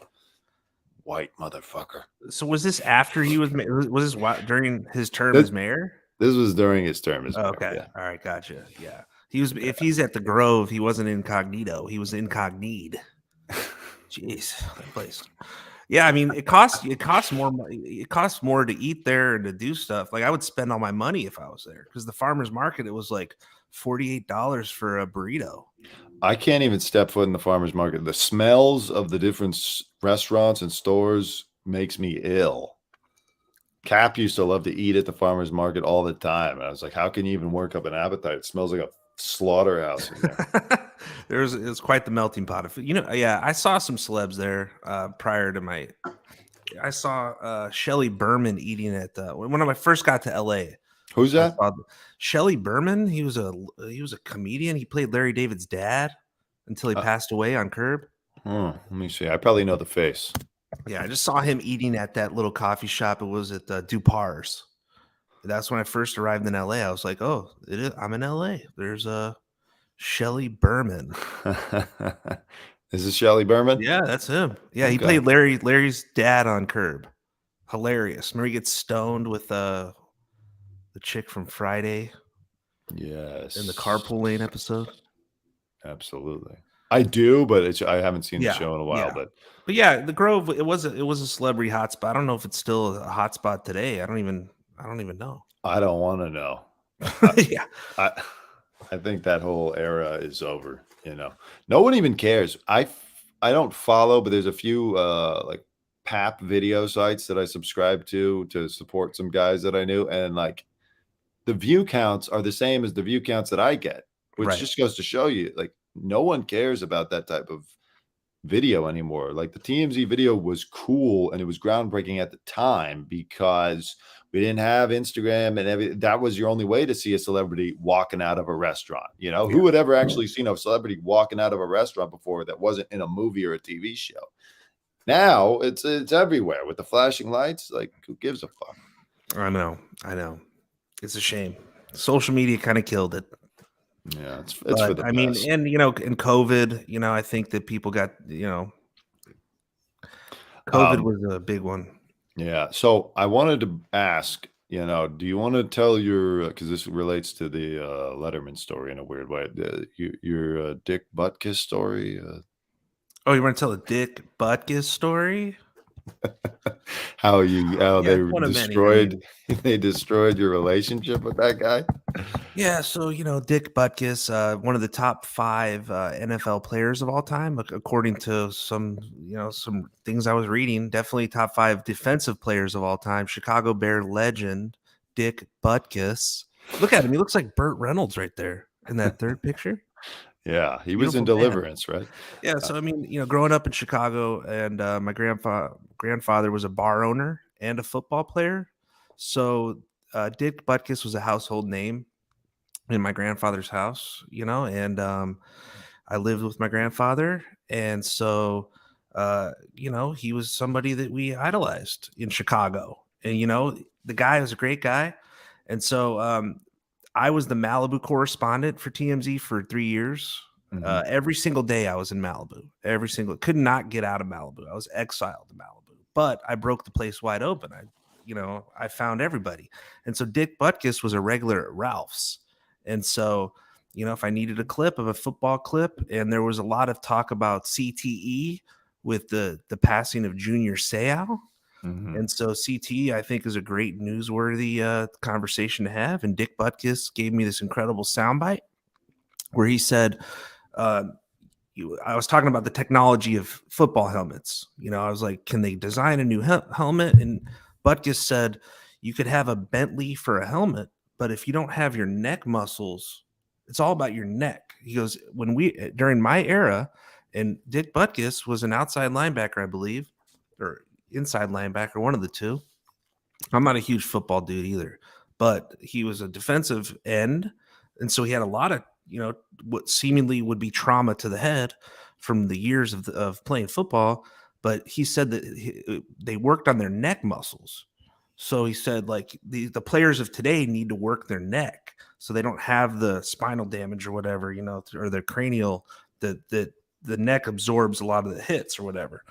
white motherfucker." So was this after he was this during his term as mayor? This was during his term as mayor. Okay. Yeah. All right, gotcha. Yeah. He was if he's at the Grove, he wasn't incognito. He was incognito. Jeez, that place. Yeah, I mean, it costs more money. It costs more to eat there and to do stuff. Like I would spend all my money if I was there, because the farmers market, it was like $48 for a burrito. I can't even step foot in the farmers market. The smells of the different restaurants and stores makes me ill. Cap used to love to eat at the farmers market all the time. And I was like, how can you even work up an appetite? It smells like a slaughterhouse in there. It's quite the melting pot of food. Yeah, I saw some celebs there prior to I saw Shelley Berman eating at when I first got to LA. Who's that? Shelley Berman. He was a comedian. He played Larry David's dad until he passed away on Curb. Let me see. I probably know the face. Yeah, I just saw him eating at that little coffee shop. It was at Dupar's. That's when I first arrived in LA. I was like, "Oh, it is. I'm in LA. There's a Shelley Berman." Is this Shelley Berman? Yeah, that's him. Yeah, okay. He played Larry's dad on Curb. Hilarious. Remember he gets stoned with the chick from Friday. Yes. In the carpool lane episode. Absolutely. I do, but I haven't seen the show in a while. Yeah. But yeah, the Grove, it was a celebrity hotspot. I don't know if it's still a hotspot today. I don't even know. I don't want to know. Yeah. I think that whole era is over. No one even cares. I don't follow, but there's a few like pap video sites that I subscribe to support some guys that I knew, and like the view counts are the same as the view counts that I get, which just goes to show you, like, no one cares about that type of video anymore. Like the TMZ video was cool and it was groundbreaking at the time because we didn't have Instagram and everything. That was your only way to see a celebrity walking out of a restaurant. Who had ever actually seen a celebrity walking out of a restaurant before that wasn't in a movie or a TV show? Now it's everywhere with the flashing lights. Like, who gives a fuck? I know. It's a shame. Social media kind of killed it. Yeah, it's for the best. I mean, and in COVID, I think that people got, COVID was a big one. Yeah. So I wanted to ask, do you want to tell because this relates to the Letterman story in a weird way, your Dick Butkus story? Oh, you want to tell a Dick Butkus story? How Yeah, they it's one of many. I destroyed mean, they destroyed your relationship with that guy? yeah, so Dick Butkus, one of the top 5 NFL players of all time, according to some things I was reading. Definitely top 5 defensive players of all time. Chicago Bear legend Dick Butkus. Look at him; he looks like Burt Reynolds right there in that third picture. Yeah, he was in Beautiful man. Deliverance, right? Yeah, so I mean, growing up in Chicago, and my grandfather was a bar owner and a football player, so Dick Butkus was a household name in my grandfather's house, and I lived with my grandfather, and so he was somebody that we idolized in Chicago, and the guy was a great guy, and so I was the Malibu correspondent for TMZ for 3 years. Every single day I was in Malibu. Could not get out of Malibu. I was exiled to Malibu, but I broke the place wide open. I found everybody, and so Dick Butkus was a regular at Ralph's, and so if I needed a clip of a football clip, and there was a lot of talk about CTE with the passing of Junior Seau. And so CTE, I think, is a great newsworthy conversation to have. And Dick Butkus gave me this incredible soundbite where he said, uh, I was talking about the technology of football helmets. I was like, can they design a new helmet? And Butkus said, you could have a Bentley for a helmet, but if you don't have your neck muscles, it's all about your neck. He goes, during my era, and Dick Butkus was an outside linebacker, I believe, or inside linebacker, one of the two. I'm not a huge football dude either, but he was a defensive end. And so he had a lot of, what seemingly would be trauma to the head from the years of playing football. But he said that they worked on their neck muscles. So he said, like, the players of today need to work their neck so they don't have the spinal damage or whatever, or the cranial, that the neck absorbs a lot of the hits or whatever.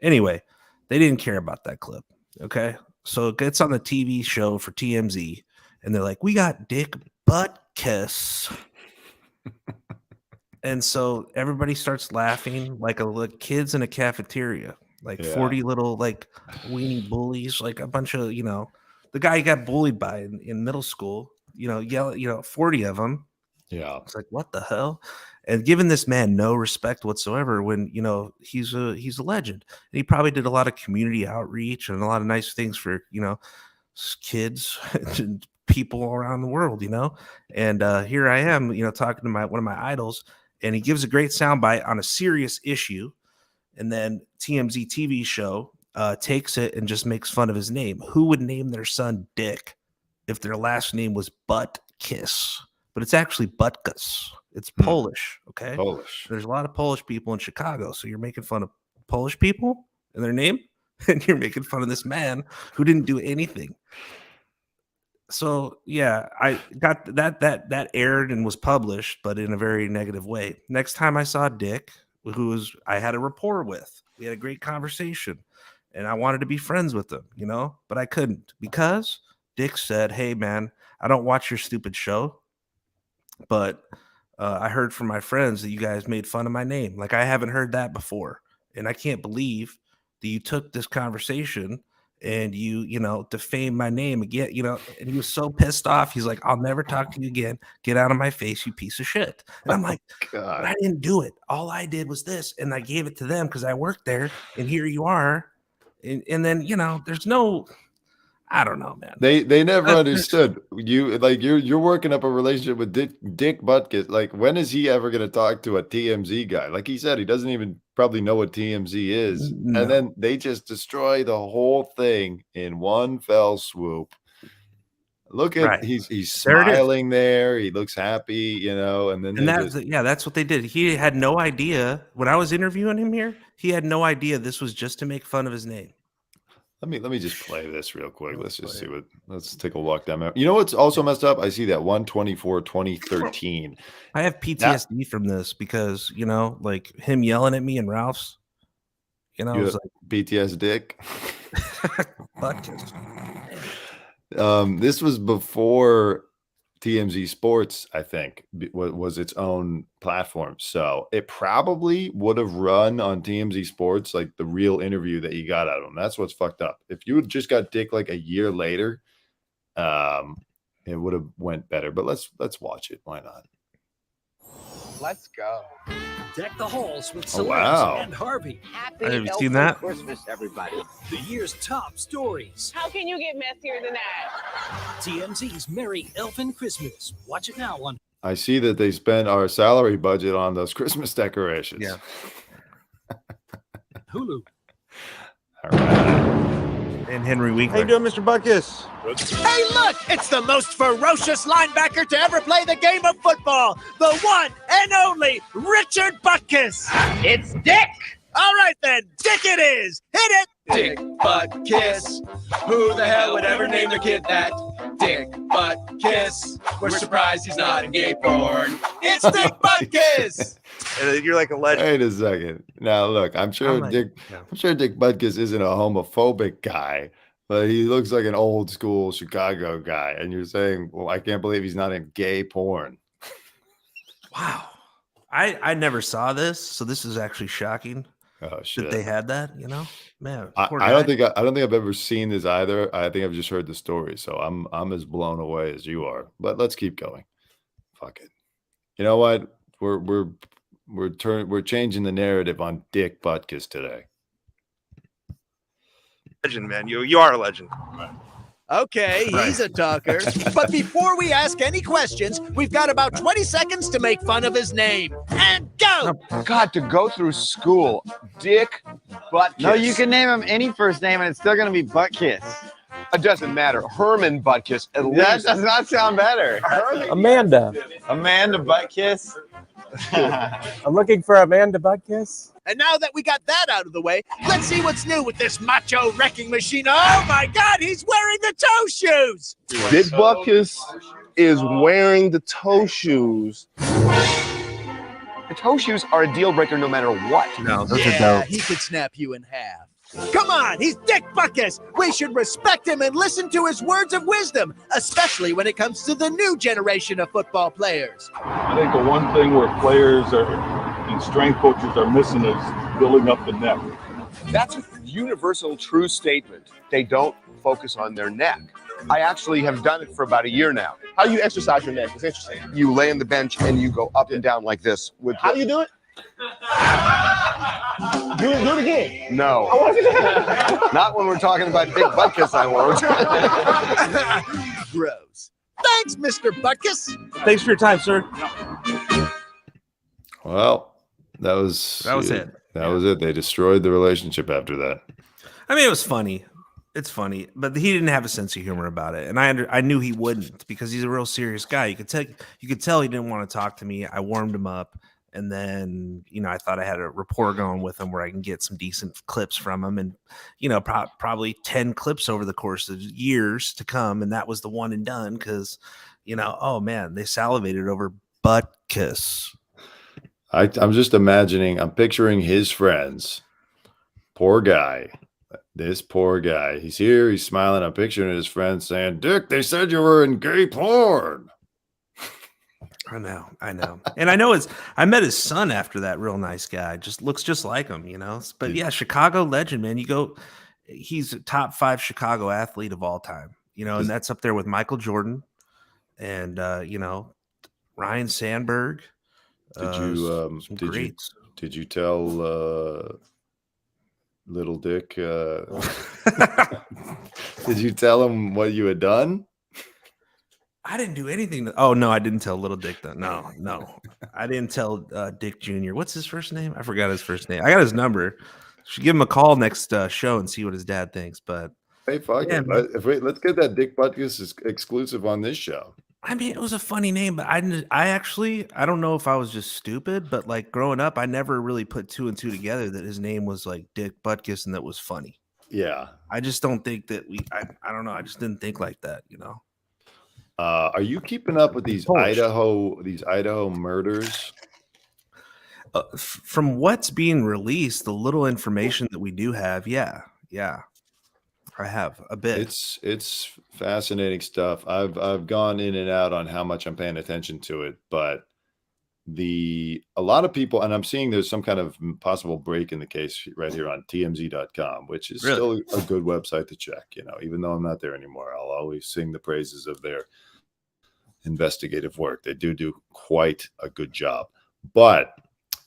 Anyway, they didn't care about that clip. Okay. So it gets on the TV show for TMZ, and they're like, we got Dick Butkus. And so everybody starts laughing like kids in a cafeteria, like 40 little like weenie bullies, like a bunch of, the guy got bullied by in middle school, yell, 40 of them. Yeah. It's like, what the hell? And giving this man no respect whatsoever when, he's a legend. And he probably did a lot of community outreach and a lot of nice things for, kids and people around the world, And here I am, talking to one of my idols, and he gives a great soundbite on a serious issue. And then TMZ TV show takes it and just makes fun of his name. Who would name their son Dick if their last name was Butkus? But it's actually Butkus. It's Polish, okay? Polish. There's a lot of Polish people in Chicago, so you're making fun of Polish people and their name, and you're making fun of this man who didn't do anything. So yeah, I got that aired and was published, but in a very negative way. Next time I saw Dick, I had a rapport with, we had a great conversation, and I wanted to be friends with him, but I couldn't because Dick said, "Hey man, I don't watch your stupid show, but I heard from my friends that you guys made fun of my name. Like, I haven't heard that before. And I can't believe that you took this conversation and you defame my name again, and he was so pissed off. He's like, I'll never talk to you again. Get out of my face, you piece of shit." And I'm like, God. but I didn't do it. All I did was this. And I gave it to them because I worked there. And here you are. And then, there's no, I don't know, man. They never understood you. Like you're working up a relationship with Dick Butkus. Like, when is he ever going to talk to a TMZ guy? Like he said, he doesn't even probably know what TMZ is. No. And then they just destroy the whole thing in one fell swoop. Look at he's smiling there. He looks happy, and then that's what they did. He had no idea when I was interviewing him here. He had no idea this was just to make fun of his name. Let me just play this real quick. Let's take a walk down. You know what's also messed up? I see that 1/24/2013. I have PTSD from this because, like him yelling at me in Ralph's, it was like BTS Dick. Butkus. This was before TMZ Sports, I think, was its own platform. So it probably would have run on TMZ Sports, like the real interview that you got out of him. That's what's fucked up. If you had just got Dick like a year later, it would have went better. But let's watch it. Why not? Let's go. Deck the halls with Oh, wow. and Harvey. Happy Have you seen that? Christmas, everybody. The year's top stories. How can you get messier than that? TMZ's Merry Elfin Christmas. Watch it now on I see that they spent our salary budget on those Christmas decorations. Yeah. Hulu. All right. And Henry Winkler. How you doing, Mr. Butkus? Hey, look! It's the most ferocious linebacker to ever play the game of football. The one and only Richard Butkus. It's Dick. All right, then. Dick it is. Hit it. Dick Butkus. Who the hell would ever name their kid that? Dick Butkus. We're surprised he's not in gay porn. It's Dick Butkus. You're like a legend. Wait a second. Now look, I'm sure Dick Butkus isn't a homophobic guy, but he looks like an old school Chicago guy. And you're saying, well, I can't believe he's not in gay porn. Wow. I never saw this, so this is actually shocking. Oh shit. That they had that, you know? Man, I don't think I've ever seen this either. I think I've just heard the story, so I'm as blown away as you are. But let's keep going. Fuck it. You know what? We're changing the narrative on Dick Butkus today. Legend, man. You are a legend. Okay, he's a talker. But before we ask any questions, we've got about 20 seconds to make fun of his name. And go! God, to go through school, Dick Butkus. No, you can name him any first name and it's still going to be Butkus. It doesn't matter. Herman Butkus. At That least. does not sound better. Amanda. Amanda Butkus. I'm looking for Amanda Butkus. And now that we got that out of the way, let's see what's new with this macho wrecking machine. Oh my God, he's wearing the toe shoes! Dick Butkus is wearing the toe shoes. The toe shoes are a deal breaker no matter what. No, those are Yeah, dope. he could snap you in half. Come on, he's Dick Butkus. We should respect him and listen to his words of wisdom, especially when it comes to the new generation of football players. I think the one thing where players and strength coaches are missing is building up the neck. That's a universal true statement. They don't focus on their neck. I actually have done it for about a year now. How do you exercise your neck? It's interesting. You lay on the bench and you go up and down like this. How do you do it? Do it again. No. Not when we're talking about Dick Butkus, I won't. Gross. Thanks, Mr. Butkus. Thanks for your time, sir. Well, that was it. That was it. They destroyed the relationship after that. I mean, it was funny. It's funny, but he didn't have a sense of humor about it, and I knew he wouldn't because he's a real serious guy. You could tell he didn't want to talk to me. I warmed him up, and then I thought I had a rapport going with him where I can get some decent clips from him, and probably 10 clips over the course of years to come, and that was the one and done because oh man, they salivated over butt kiss. I'm just imagining. I'm picturing his friends. Poor guy. This poor guy. He's here. He's smiling. I'm picturing his friends saying, "Dick, they said you were in gay porn." I know. And I met his son after that. Real nice guy. Just looks just like him, But yeah, Chicago legend, man. He's a top 5 Chicago athlete of all time, and that's up there with Michael Jordan and, Ryan Sandberg. Did you tell little Dick? Did you tell him what you had done? I didn't do anything. Oh no, I didn't tell little Dick that. No, I didn't tell Dick Jr. What's his first name? I forgot his first name. I got his number. Should give him a call next show and see what his dad thinks. But hey, fuck it. Let's get that Dick Butkus exclusive on this show. I mean, it was a funny name, but I don't know if I was just stupid, but like growing up, I never really put 2 and 2 together that his name was like Dick Butkus and that was funny. Yeah. I just don't think that I don't know. I just didn't think like that, Are you keeping up with these Idaho murders? From what's being released, the little information that we do have, yeah. I have a bit. It's fascinating stuff. I've gone in and out on how much I'm paying attention to it, but a lot of people, and I'm seeing there's some kind of possible break in the case right here on TMZ.com, which is still a good website to check. Even though I'm not there anymore, I'll always sing the praises of their investigative work. They do quite a good job. But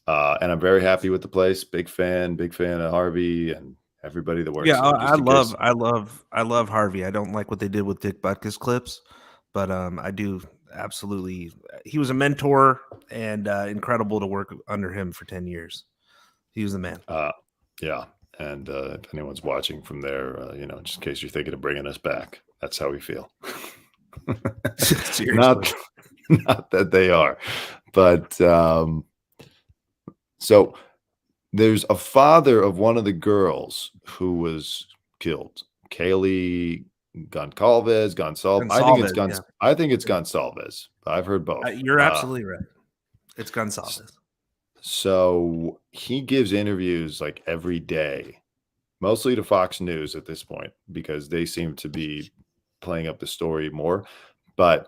and I'm very happy with the place. Big fan of Harvey and everybody that works Yeah, there. I love Harvey. I don't like what they did with Dick Butkus clips, but I do absolutely. He was a mentor and incredible to work under him for 10 years. He was the man. Yeah. And if anyone's watching from there, just in case you're thinking of bringing us back, that's how we feel. Seriously. Not that they are, but so there's a father of one of the girls who was killed, Kaylee Goncalves. I think it's Goncalves. I've heard both. You're absolutely right. It's Goncalves. So he gives interviews like every day, mostly to Fox News at this point, because they seem to be playing up the story more. But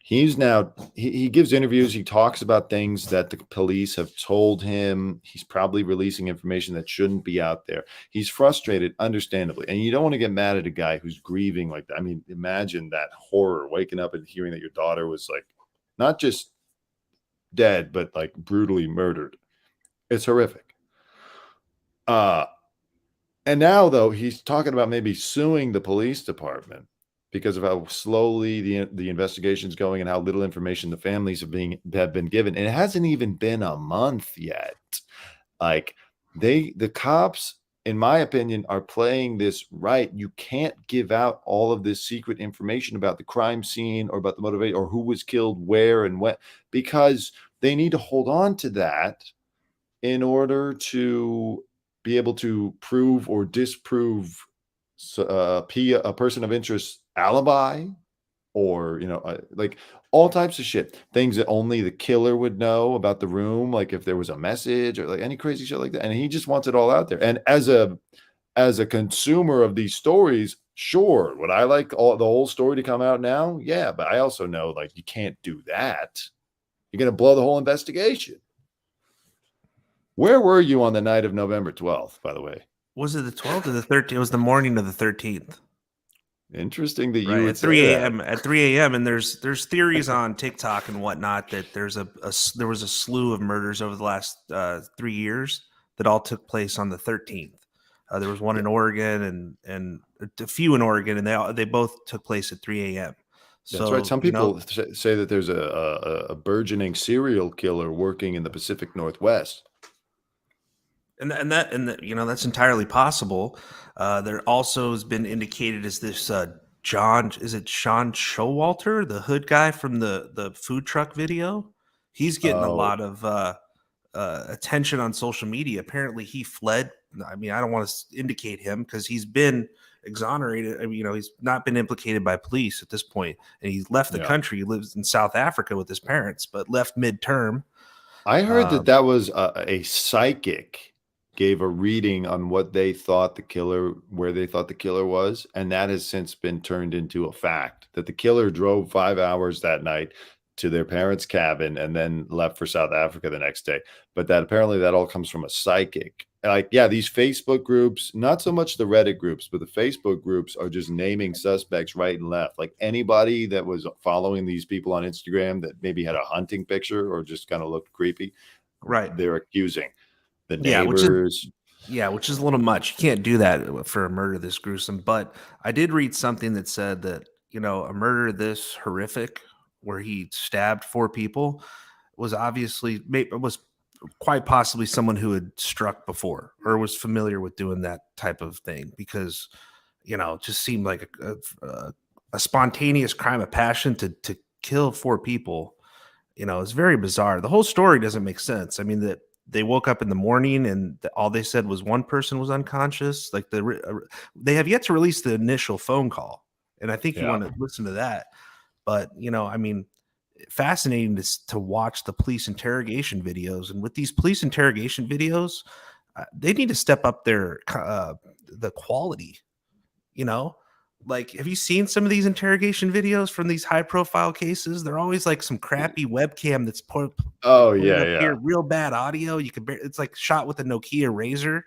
he gives interviews. He talks about things that the police have told him. He's probably releasing information that shouldn't be out there. He's frustrated, understandably. And you don't want to get mad at a guy who's grieving like that. I mean, imagine that horror, waking up and hearing that your daughter was like, not just dead, but like brutally murdered. It's horrific. And now, though, he's talking about maybe suing the police department because of how slowly the investigation's going and how little information the families have been given. And it hasn't even been a month yet. Like the cops, in my opinion, are playing this right. You can't give out all of this secret information about the crime scene or about the motivation or who was killed where and when, because they need to hold on to that in order to be able to prove or disprove a person of interest alibi, or like all types of shit, things that only the killer would know about the room, like if there was a message or like any crazy shit like that. And he just wants it all out there. And as a consumer of these stories, sure, would I like the whole story to come out now? Yeah, but I also know like you can't do that. You're gonna blow the whole investigation. Where were you on the night of November 12th, by the way? Was it the 12th or the 13th? It was the morning of the 13th. Interesting that you would at 3 say a.m. that. At 3 a.m. And there's theories on TikTok and whatnot that there was a slew of murders over the last 3 years that all took place on the 13th. There was one in Oregon and a few in Oregon, and they both took place at 3 a.m. That's right. Some people say that there's a burgeoning serial killer working in the Pacific Northwest. And that's entirely possible. There also has been indicated as this Sean Showalter, the hood guy from the food truck video. He's getting a lot of attention on social media. Apparently, he fled. I mean, I don't want to indicate him because he's been exonerated. I mean, he's not been implicated by police at this point, and he's left the country. He lives in South Africa with his parents, but left midterm. I heard that was a psychic gave a reading on what they thought where they thought the killer was. And that has since been turned into a fact that the killer drove 5 hours that night to their parents' cabin and then left for South Africa the next day. But that apparently that all comes from a psychic. Like, yeah, these Facebook groups, not so much the Reddit groups, but the Facebook groups are just naming suspects right and left. Like anybody that was following these people on Instagram that maybe had a hunting picture or just kind of looked creepy. Right. They're accusing the neighbors. Which is a little much. You can't do that for a murder this gruesome. But I did read something that said that, a murder this horrific where he stabbed 4 people was quite possibly someone who had struck before or was familiar with doing that type of thing, because, it just seemed like a spontaneous crime of passion to kill 4 people. It's very bizarre. The whole story doesn't make sense. I mean, that they woke up in the morning and all they said was one person was unconscious. Like they have yet to release the initial phone call. And I think you want to listen to that. But, I mean, fascinating to watch the police interrogation videos. And with these police interrogation videos, they need to step up the quality. You know, like, have you seen some of these interrogation videos from these high profile cases? They're always like some crappy webcam that's Oh pointed yeah, up here, yeah. real bad audio. You can it's like shot with a Nokia Razor.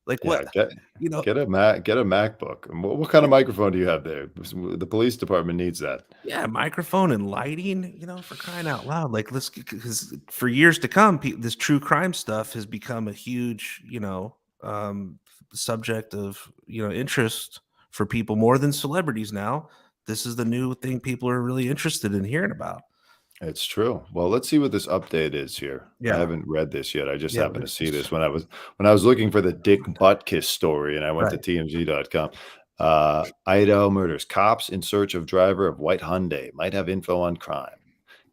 Like Yeah, what, you know? get a MacBook. And what kind of microphone do you have there? The police department needs that. Yeah, microphone and lighting, for crying out loud. Like, let's, because for years to come, this true crime stuff has become a huge, subject of, interest for people more than celebrities now. This is the new thing people are really interested in hearing about. It's true. Well, let's see what this update is here. I Yeah. haven't read this yet. I just Yeah, happened to let's see this just- when I was looking for the Dick Butkus story, and I went Right. to TMZ.com. Idaho murders. Cops in search of driver of white Hyundai. Might have info on crime.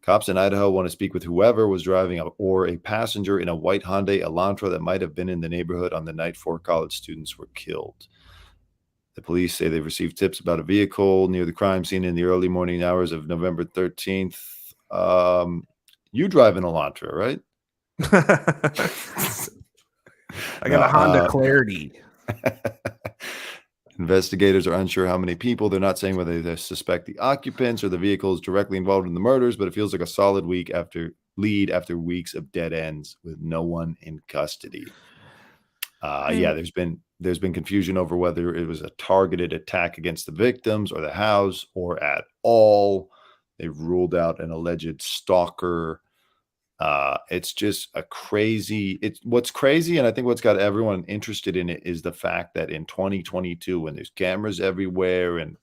Cops in Idaho want to speak with whoever was driving or a passenger in a white Hyundai Elantra that might have been in the neighborhood on the night 4 college students were killed. The police say they've received tips about a vehicle near the crime scene in the early morning hours of November 13th. You drive an Elantra, right? I got a Honda Clarity. Investigators are unsure how many people. They're not saying whether they suspect the occupants or the vehicles directly involved in the murders, but it feels like a solid lead after weeks of dead ends with no one in custody. Yeah, there's been confusion over whether it was a targeted attack against the victims or the house or at all. They've ruled out an alleged stalker. It's just what's crazy, and I think what's got everyone interested in it is the fact that in 2022, when there's cameras everywhere and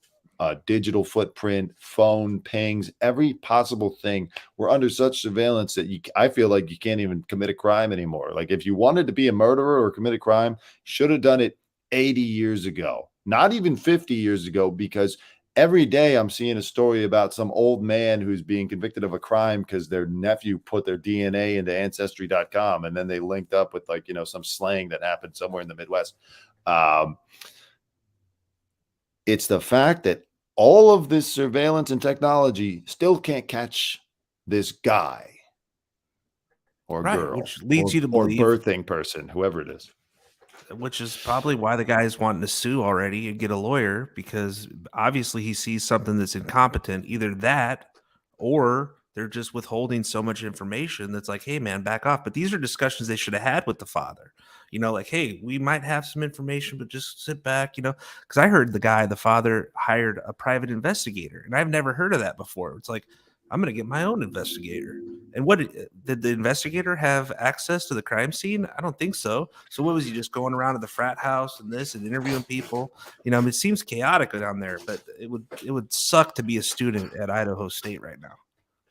digital footprint, phone pings, every possible thing, we're under such surveillance that I feel like you can't even commit a crime anymore. Like, if you wanted to be a murderer or commit a crime, should have done it 80 years ago, not even 50 years ago, because every day I'm seeing a story about some old man who's being convicted of a crime because their nephew put their DNA into ancestry.com, and then they linked up with some slang that happened somewhere in the Midwest. It's the fact that all of this surveillance and technology still can't catch this guy or girl, which leads you to or believe, birthing person, whoever it is. Which is probably why the guy's wanting to sue already and get a lawyer, because obviously he sees something that's incompetent. Either that, or they're just withholding so much information that's like, hey man, back off. But these are discussions they should have had with the father. Like, hey, we might have some information, but just sit back, because I heard the father hired a private investigator, and I've never heard of that before. It's like, I'm going to get my own investigator. And what did the investigator have access to the crime scene? I don't think so. So what was he just going around to the frat house and interviewing people? It seems chaotic down there, but it would suck to be a student at Idaho State right now.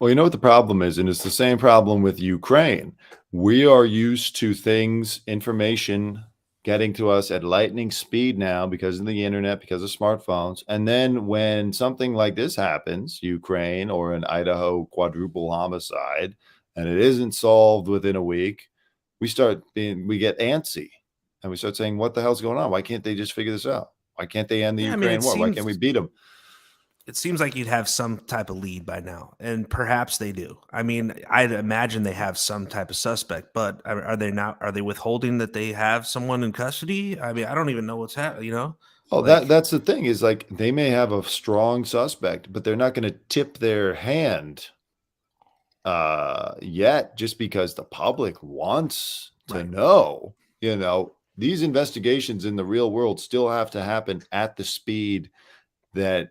Well, you know what the problem is, and it's the same problem with Ukraine. We are used to information getting to us at lightning speed now because of the internet, because of smartphones. And then when something like this happens, Ukraine or an Idaho quadruple homicide, and it isn't solved within a week, we get antsy and we start saying, what the hell's going on? Why can't they just figure this out? Why can't they end the Ukraine war? Why can't we beat them? It seems like you'd have some type of lead by now, and perhaps they do. I mean, I'd imagine they have some type of suspect, but are they withholding that they have someone in custody? I mean, I don't even know what's happening, Oh, that's the thing, is like, they may have a strong suspect, but they're not going to tip their hand yet, just because the public wants to know. These investigations in the real world still have to happen at the speed that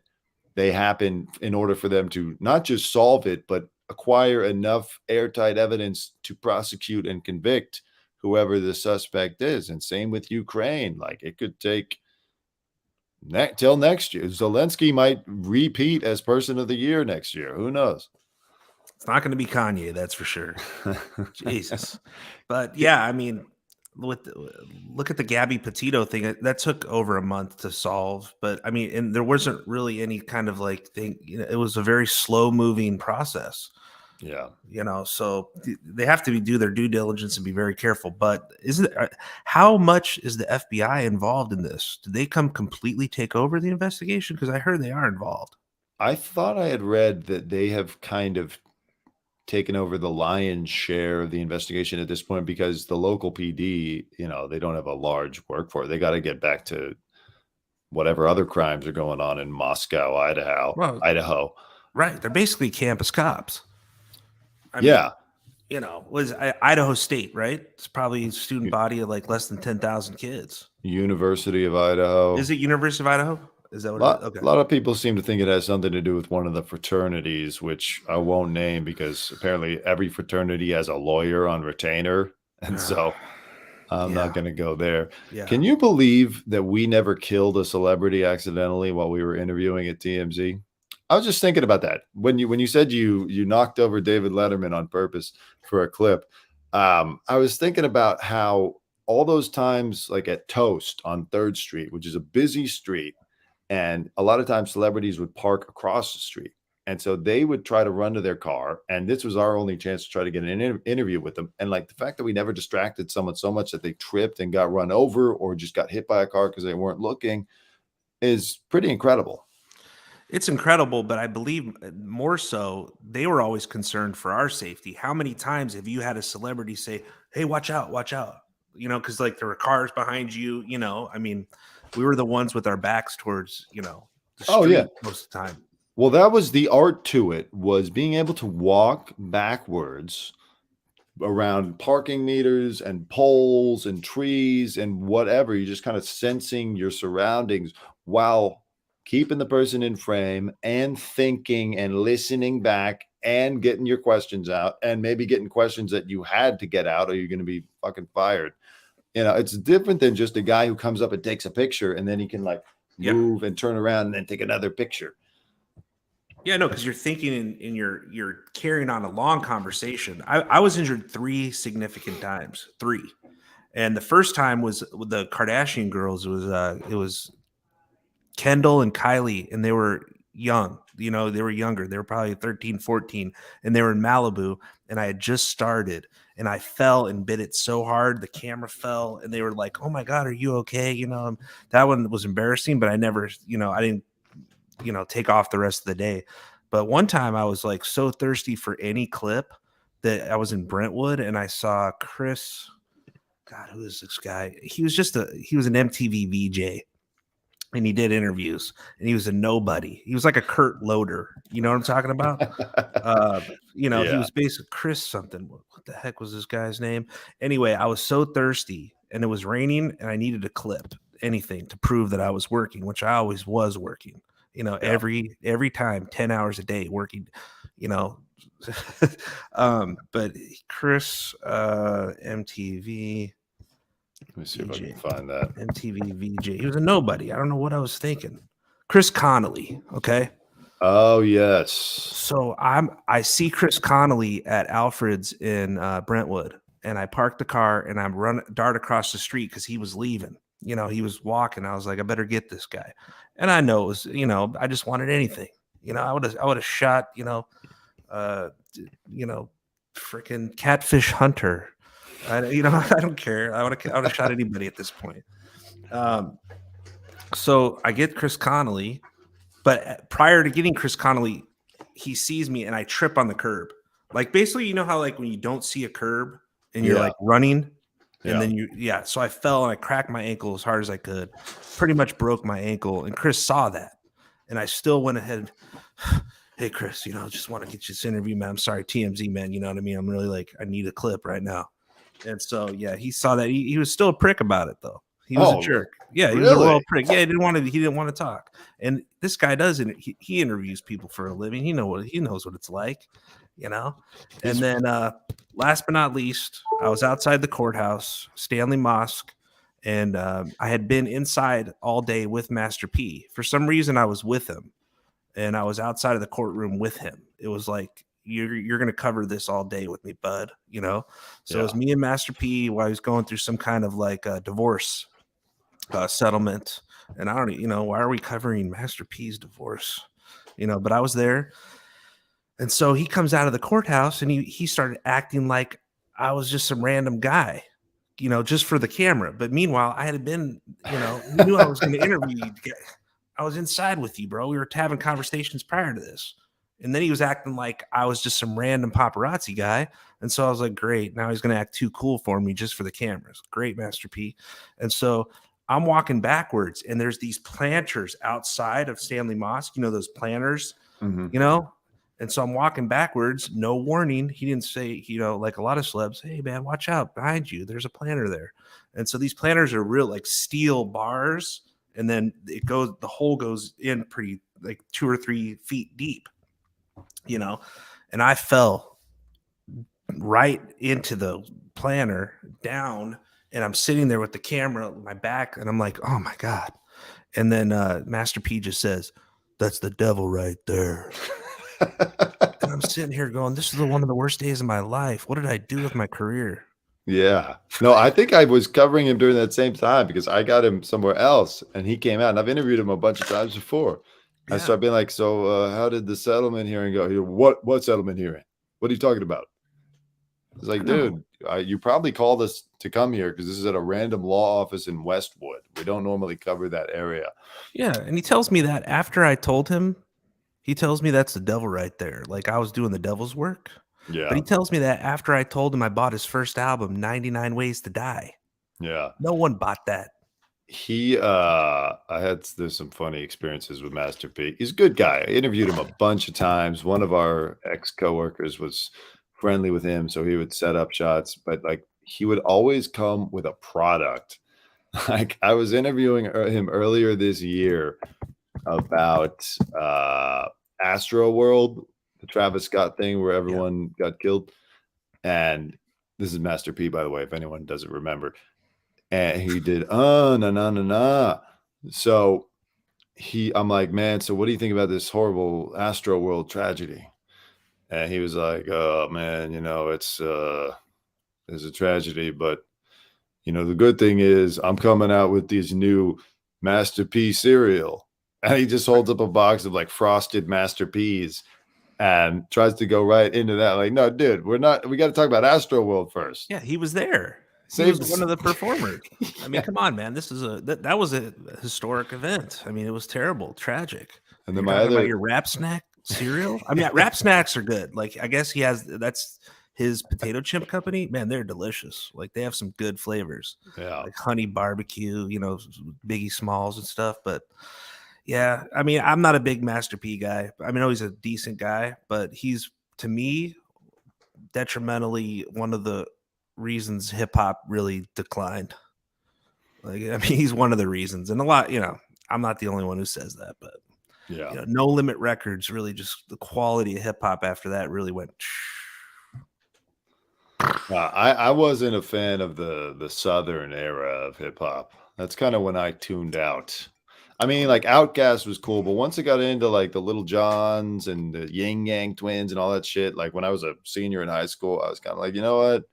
they happen in order for them to not just solve it, but acquire enough airtight evidence to prosecute and convict whoever the suspect is. And same with Ukraine. Like, it could take till next year. Zelensky might repeat as person of the year next year. Who knows? It's not going to be Kanye, that's for sure. Jesus. But yeah, I mean, look at the Gabby Petito thing. That took over a month to solve, but I mean, and there wasn't really any kind of thing. It was a very slow moving process. Yeah. So they have to do their due diligence and be very careful. But how much is the FBI involved in this? Did they completely take over the investigation? Because I heard they are involved. I thought I had read that they have kind of taken over the lion's share of the investigation at this point, because the local PD, they don't have a large workforce. They got to get back to whatever other crimes are going on in Moscow, Idaho. Right. They're basically campus cops. I Yeah. mean, was Idaho State, right? It's probably a student body of like less than 10,000 kids. University of Idaho. Is it University of Idaho? Is that what it is? Okay. A lot of people seem to think it has something to do with one of the fraternities, which I won't name because apparently every fraternity has a lawyer on retainer. And so I'm not going to go there. Yeah. Can you believe that we never killed a celebrity accidentally while we were interviewing at TMZ? I was just thinking about that when you said you knocked over David Letterman on purpose for a clip. I was thinking about how all those times, like at Toast on 3rd Street, which is a busy street, and a lot of times celebrities would park across the street, and so they would try to run to their car, and this was our only chance to try to get an interview with them. And like the fact that we never distracted someone so much that they tripped and got run over or just got hit by a car because they weren't looking is pretty incredible. It's incredible, but I believe more so they were always concerned for our safety. How many times have you had a celebrity say, "Hey, watch out, watch out," because like there were cars behind you, I mean, we were the ones with our backs towards, the street most of the time. Well, that was the art to it, was being able to walk backwards around parking meters and poles and trees and whatever. You're just kind of sensing your surroundings while keeping the person in frame and thinking and listening back and getting your questions out and maybe getting questions that you had to get out or you're going to be fucking fired. It's different than just a guy who comes up and takes a picture and then he can like move and turn around and then take another picture. Yeah, no, because you're thinking and you're carrying on a long conversation. I was injured 3 significant times, 3. And the first time was with the Kardashian girls. It was Kendall and Kylie, and they were young. They were younger. They were probably 13, 14, and they were in Malibu, and I had just started, and I fell and bit it so hard, the camera fell, and they were like, "Oh my God, are you okay?" That one was embarrassing, but I never, I didn't, take off the rest of the day. But one time I was like so thirsty for any clip that I was in Brentwood, and I saw Chris. God, who is this guy? He was an MTV VJ. And he did interviews, and he was a nobody. He was like a Kurt Loder. You know what I'm talking about? He was basically Chris something. What the heck was this guy's name? Anyway, I was so thirsty, and it was raining, and I needed a clip, anything to prove that I was working, which I always was working. Every time, 10 hours a day working. But Chris, MTV. Let me see if I can find that. MTV VJ. He was a nobody. I don't know what I was thinking. Chris Connolly. Okay. Oh, yes. So I see Chris Connolly at Alfred's in Brentwood, and I park the car and I'm dart across the street because he was leaving. He was walking. I was like, I better get this guy. And I know it was, I just wanted anything. I would have shot, freaking Catfish Hunter. I don't care. I would have shot anybody at this point. So I get Chris Connolly, but prior to getting Chris Connolly, he sees me and I trip on the curb. Like basically, how like when you don't see a curb and you're like running, and then so I fell and I cracked my ankle as hard as I could, pretty much broke my ankle. And Chris saw that, and I still went ahead. Hey Chris, just want to get you this interview, man. I'm sorry, TMZ, man. You know what I mean? I'm really I need a clip right now. And so, he saw that. He was still a prick about it, though. He was a jerk. Yeah, he was a real prick. Yeah, he didn't want to talk. And this guy doesn't. He interviews people for a living. He knows what it's like, And then, last but not least, I was outside the courthouse, Stanley Mosque, and I had been inside all day with Master P. For some reason, I was with him, and I was outside of the courtroom with him. It was like, you're going to cover this all day with me, bud. So it was me and Master P while he was going through some kind of like a divorce settlement. And I don't, why are we covering Master P's divorce? But I was there. And so he comes out of the courthouse and he started acting like I was just some random guy, just for the camera. But meanwhile, I had been, he knew I was going to interview you. I was inside with you, bro. We were having conversations prior to this. And then he was acting like I was just some random paparazzi guy. And so I was like, great. Now he's going to act too cool for me just for the cameras. Great, Master P. And so I'm walking backwards, and there's these planters outside of Stanley Mosque. You know those planters, you know. And so I'm walking backwards, no warning. He didn't say, you know, like a lot of celebs, hey man, watch out behind you. There's a planter there. And so these planters are real like steel bars, and then it goes, the hole goes in pretty like 2 or 3 feet deep, you know. And I fell right into the planter down, and I'm sitting there with the camera on my back, and I'm like, oh my God. And then Master P just says, that's the devil right there. And I'm sitting here going, this is one of the worst days of my life. What did I do with my career? Yeah. No, I think I was covering him during that same time because I got him somewhere else and he came out, and I've interviewed him a bunch of times before. I started being like, so how did the settlement hearing go? What settlement hearing? What are you talking about? It's like, dude, you probably called us to come here because this is at a random law office in Westwood. We don't normally cover that area. Yeah. And he tells me that after I told him, he tells me that's the devil right there. Like I was doing the devil's work. Yeah. But he tells me that after I told him I bought his first album, 99 Ways to Die. Yeah. No one bought that. There's some funny experiences with Master P. He's a good guy. I interviewed him a bunch of times. One of our ex-coworkers was friendly with him, so he would set up shots, but like he would always come with a product. Like I was interviewing him earlier this year about Astro World, the Travis Scott thing where everyone got killed. And this is Master P, by the way, if anyone doesn't remember. And he did na. So I'm like, man, so what do you think about this horrible Astro World tragedy? And he was like, oh man, you know, it's a tragedy, but you know, the good thing is I'm coming out with these new Master P cereal. And he just holds up a box of like frosted Master P's and tries to go right into that. Like, no, dude, we got to talk about Astro World first. Yeah, he was there. He was one of the performers. I mean, come on, man. This is that was a historic event. I mean, it was terrible, tragic. And then about your Rap Snack cereal. I mean, Rap Snacks are good. Like, I guess that's his potato chip company. Man, they're delicious. Like, they have some good flavors. Yeah, like honey barbecue, you know, Biggie Smalls and stuff. But yeah, I mean, I'm not a big Master P guy. I mean, he's a decent guy, but he's, to me, detrimentally one of the reasons hip hop really declined. Like, I mean, he's one of the reasons, and a lot, you know, I'm not the only one who says that, but yeah, you know, No Limit Records really just the quality of hip hop after that really went. I wasn't a fan of the Southern era of hip hop. That's kind of when I tuned out. I mean, like Outkast was cool, but once it got into like the Little Johns and the Yin Yang Twins and all that shit, like when I was a senior in high school, I was kind of like, you know what?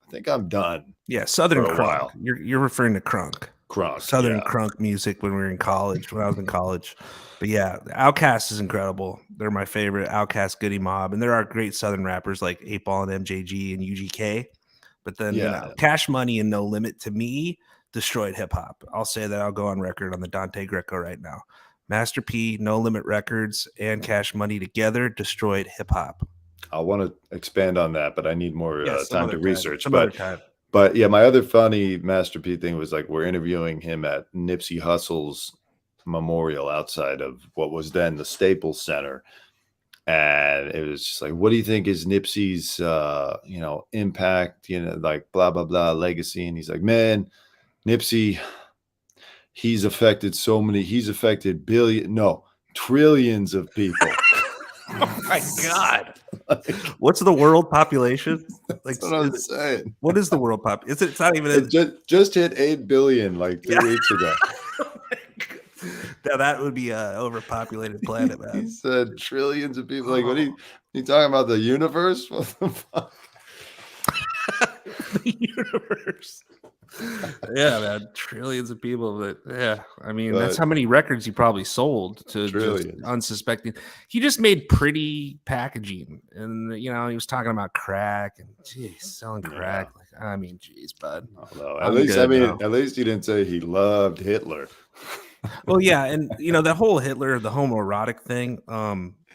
I think I'm done. Yeah, Southern crunk. You're referring to crunk. Southern crunk music when we were in college, when I was in college. But yeah, Outkast is incredible. They're my favorite. Outkast, Goody Mob, and there are great Southern rappers like 8 Ball and MJG and UGK. But then you know, Cash Money and No Limit to me destroyed hip hop. I'll say that. I'll go on record on the Dante Greco right now. Master P, No Limit Records, and Cash Money together destroyed hip hop. I want to expand on that, but I need more time to research. Time. But yeah, my other funny Master P thing was like we're interviewing him at Nipsey Hussle's memorial outside of what was then the Staples Center. And it was just like, what do you think is Nipsey's, you know, impact, you know, like blah, blah, blah, legacy. And he's like, man, Nipsey, he's affected trillions of people. Oh my God. What's the world population? Like, that's what I'm saying. What is the world pop? It's not even. It just hit 8 billion like 2 weeks ago. Now that would be an overpopulated planet, man. He said trillions of people. Like, what are you talking about? The universe? What the fuck? The universe. Yeah, man, trillions of people. But yeah, I mean, that's how many records he probably sold to just unsuspecting. He just made pretty packaging, and you know, he was talking about crack and selling crack. Like, I mean, geez, bud. No. At least he didn't say he loved Hitler. Well, yeah, and you know that whole Hitler, the homoerotic thing.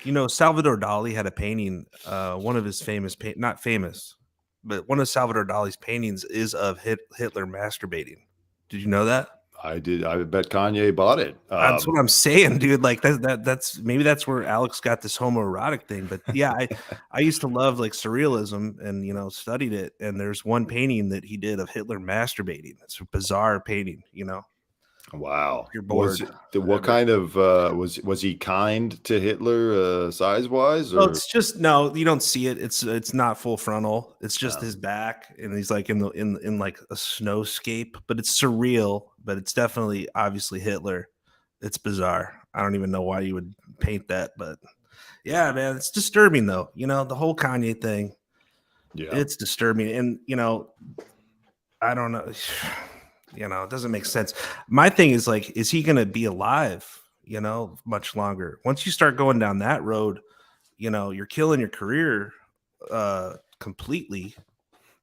You know, Salvador Dali had a painting. One of his not famous. But one of Salvador Dali's paintings is of Hitler masturbating. Did you know that? I did. I bet Kanye bought it. That's what I'm saying, dude. Like that's maybe that's where Alex got this homoerotic thing. But yeah, I used to love like surrealism and studied it. And there's one painting that he did of Hitler masturbating. It's a bizarre painting, Wow. You're bored. What kind of was he kind to Hitler size wise? Well, it's just no, you don't see it. It's not full frontal. It's just his back, and he's like in like a snowscape, but it's surreal. But it's definitely obviously Hitler. It's bizarre. I don't even know why you would paint that, but yeah, man, it's disturbing though. The whole Kanye thing. Yeah, it's disturbing, and I don't know. It doesn't make sense. My thing is like, is he going to be alive, much longer? Once you start going down that road, you're killing your career completely.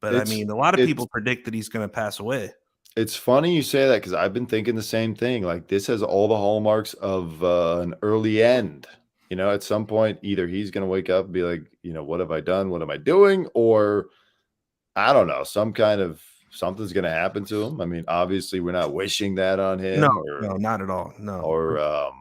But I mean, a lot of people predict that he's going to pass away. It's funny you say that because I've been thinking the same thing. Like this has all the hallmarks of an early end. At some point, either he's going to wake up and be like, what have I done? What am I doing? Or I don't know, something's going to happen to him. I mean, obviously, we're not wishing that on him. No, not at all. No.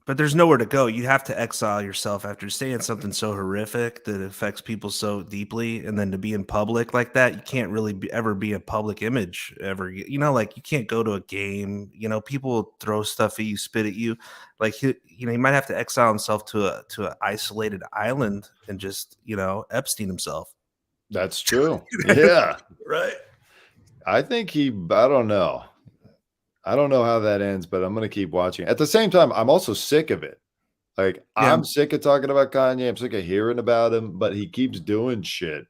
But there's nowhere to go. You have to exile yourself after saying something so horrific that affects people so deeply, and then to be in public like that, you can't really ever be a public image ever. Like you can't go to a game. People throw stuff at you, spit at you. Like he might have to exile himself to an isolated island and just Epstein himself. That's true. Yeah. Right. I think I don't know. I don't know how that ends, but I'm going to keep watching. At the same time, I'm also sick of it. Like, I'm sick of talking about Kanye. I'm sick of hearing about him, but he keeps doing shit.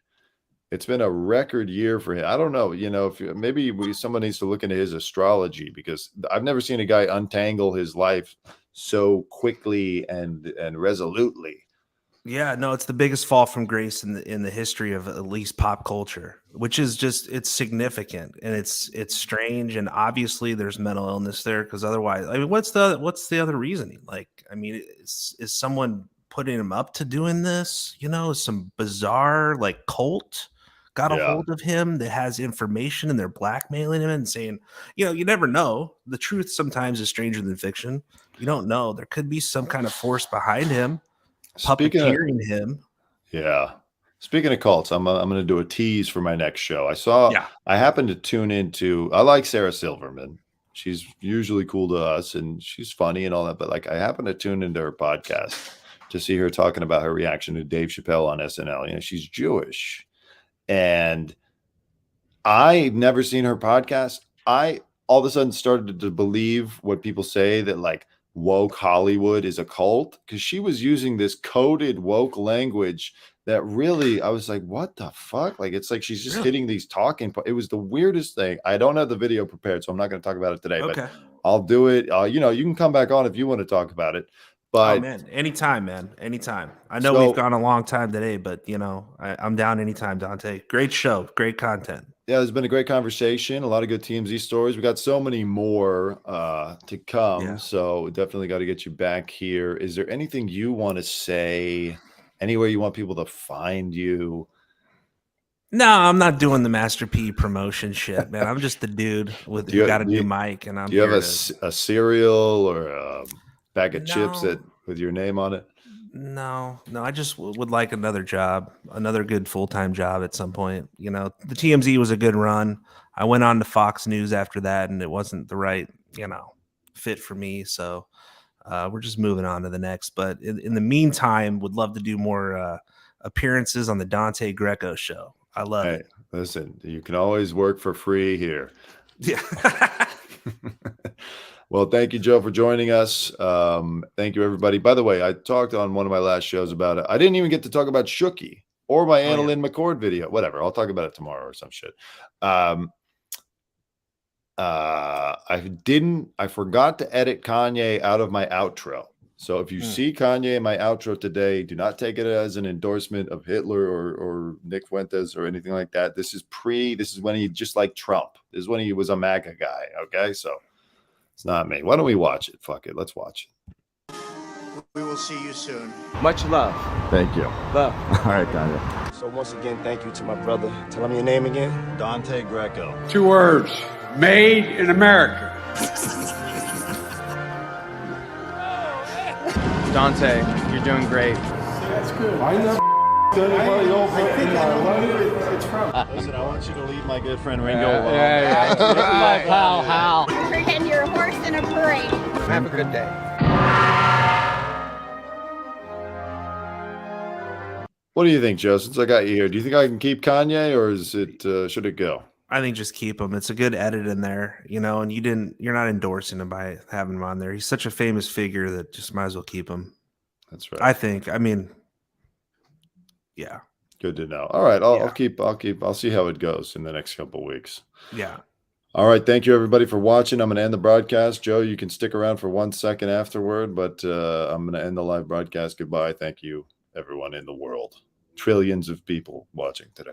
It's been a record year for him. I don't know, if maybe someone needs to look into his astrology because I've never seen a guy untangle his life so quickly and resolutely. Yeah, no, it's the biggest fall from grace in the history of at least pop culture, which is just it's significant and it's strange, and obviously there's mental illness there because otherwise, I mean, what's the other reasoning? Like, I mean, is someone putting him up to doing this? Some bizarre like cult got a hold of him that has information and they're blackmailing him and saying, you never know. The truth sometimes is stranger than fiction. You don't know. There could be some kind of force behind him. Puppeteering him. Yeah. Speaking of cults, I'm going to do a tease for my next show. I happened to tune into, I like Sarah Silverman. She's usually cool to us and she's funny and all that. But like, I happened to tune into her podcast to see her talking about her reaction to Dave Chappelle on SNL. She's Jewish and I've never seen her podcast. I all of a sudden started to believe what people say that like, woke Hollywood is a cult because she was using this coded woke language that really I was like, what the fuck? Like it's like she's just hitting these talking. It was the weirdest thing. I don't have the video prepared, so I'm not going to talk about it today. Okay. But I'll do it. You can come back on if you want to talk about it. But oh man, anytime, man, anytime. I know we've gone a long time today, but I'm down anytime, Dante. Great show, great content. Yeah, there's been a great conversation, a lot of good TMZ stories. We got so many more to come. Yeah. So definitely got to get you back here. Is there anything you want to say? Anywhere you want people to find you? No, I'm not doing the Master P promotion shit, man. I'm just the dude who got a new mic, and do you have a cereal or a bag of chips with your name on it? No, I just would like another job, another good full-time job at some point. The TMZ was a good run. I went on to Fox News after that, and it wasn't the right, fit for me. So we're just moving on to the next. But in the meantime, would love to do more appearances on the Dante Greco show. I love it. Listen, you can always work for free here. Yeah. Well, thank you, Joe, for joining us. Thank you, everybody. By the way, I talked on one of my last shows about it. I didn't even get to talk about Shooky or my Annalyn McCord video. Whatever. I'll talk about it tomorrow or some shit. I forgot to edit Kanye out of my outro. So if you see Kanye in my outro today, do not take it as an endorsement of Hitler or Nick Fuentes or anything like that. This is when he just like Trump. This is when he was a MAGA guy. Okay. So it's not me. Why don't we watch it? Fuck it. Let's watch it. We will see you soon. Much love. Thank you. Love. All right, Dante. So once again, thank you to my brother. Tell him your name again. Dante Greco. 2 words. Made in America. Dante, you're doing great. That's good. I never anybody over in my life. It's from. Listen, I want you to leave my good friend Ringo alone. My pal, Hal. Pretend you're a horse in a parade. Have a good day. What do you think, Joe? Since I got you here, do you think I can keep Kanye, or is it should it go? I think just keep him. It's a good edit in there, you know, and you're not endorsing him by having him on there. He's such a famous figure that just might as well keep him. That's right. I think. I mean, yeah. Good to know. All right, I'll see how it goes in the next couple of weeks. Yeah. All right, thank you everybody for watching. I'm going to end the broadcast. Joe, you can stick around for 1 second afterward, but I'm going to end the live broadcast. Goodbye. Thank you, everyone in the world. Trillions of people watching today.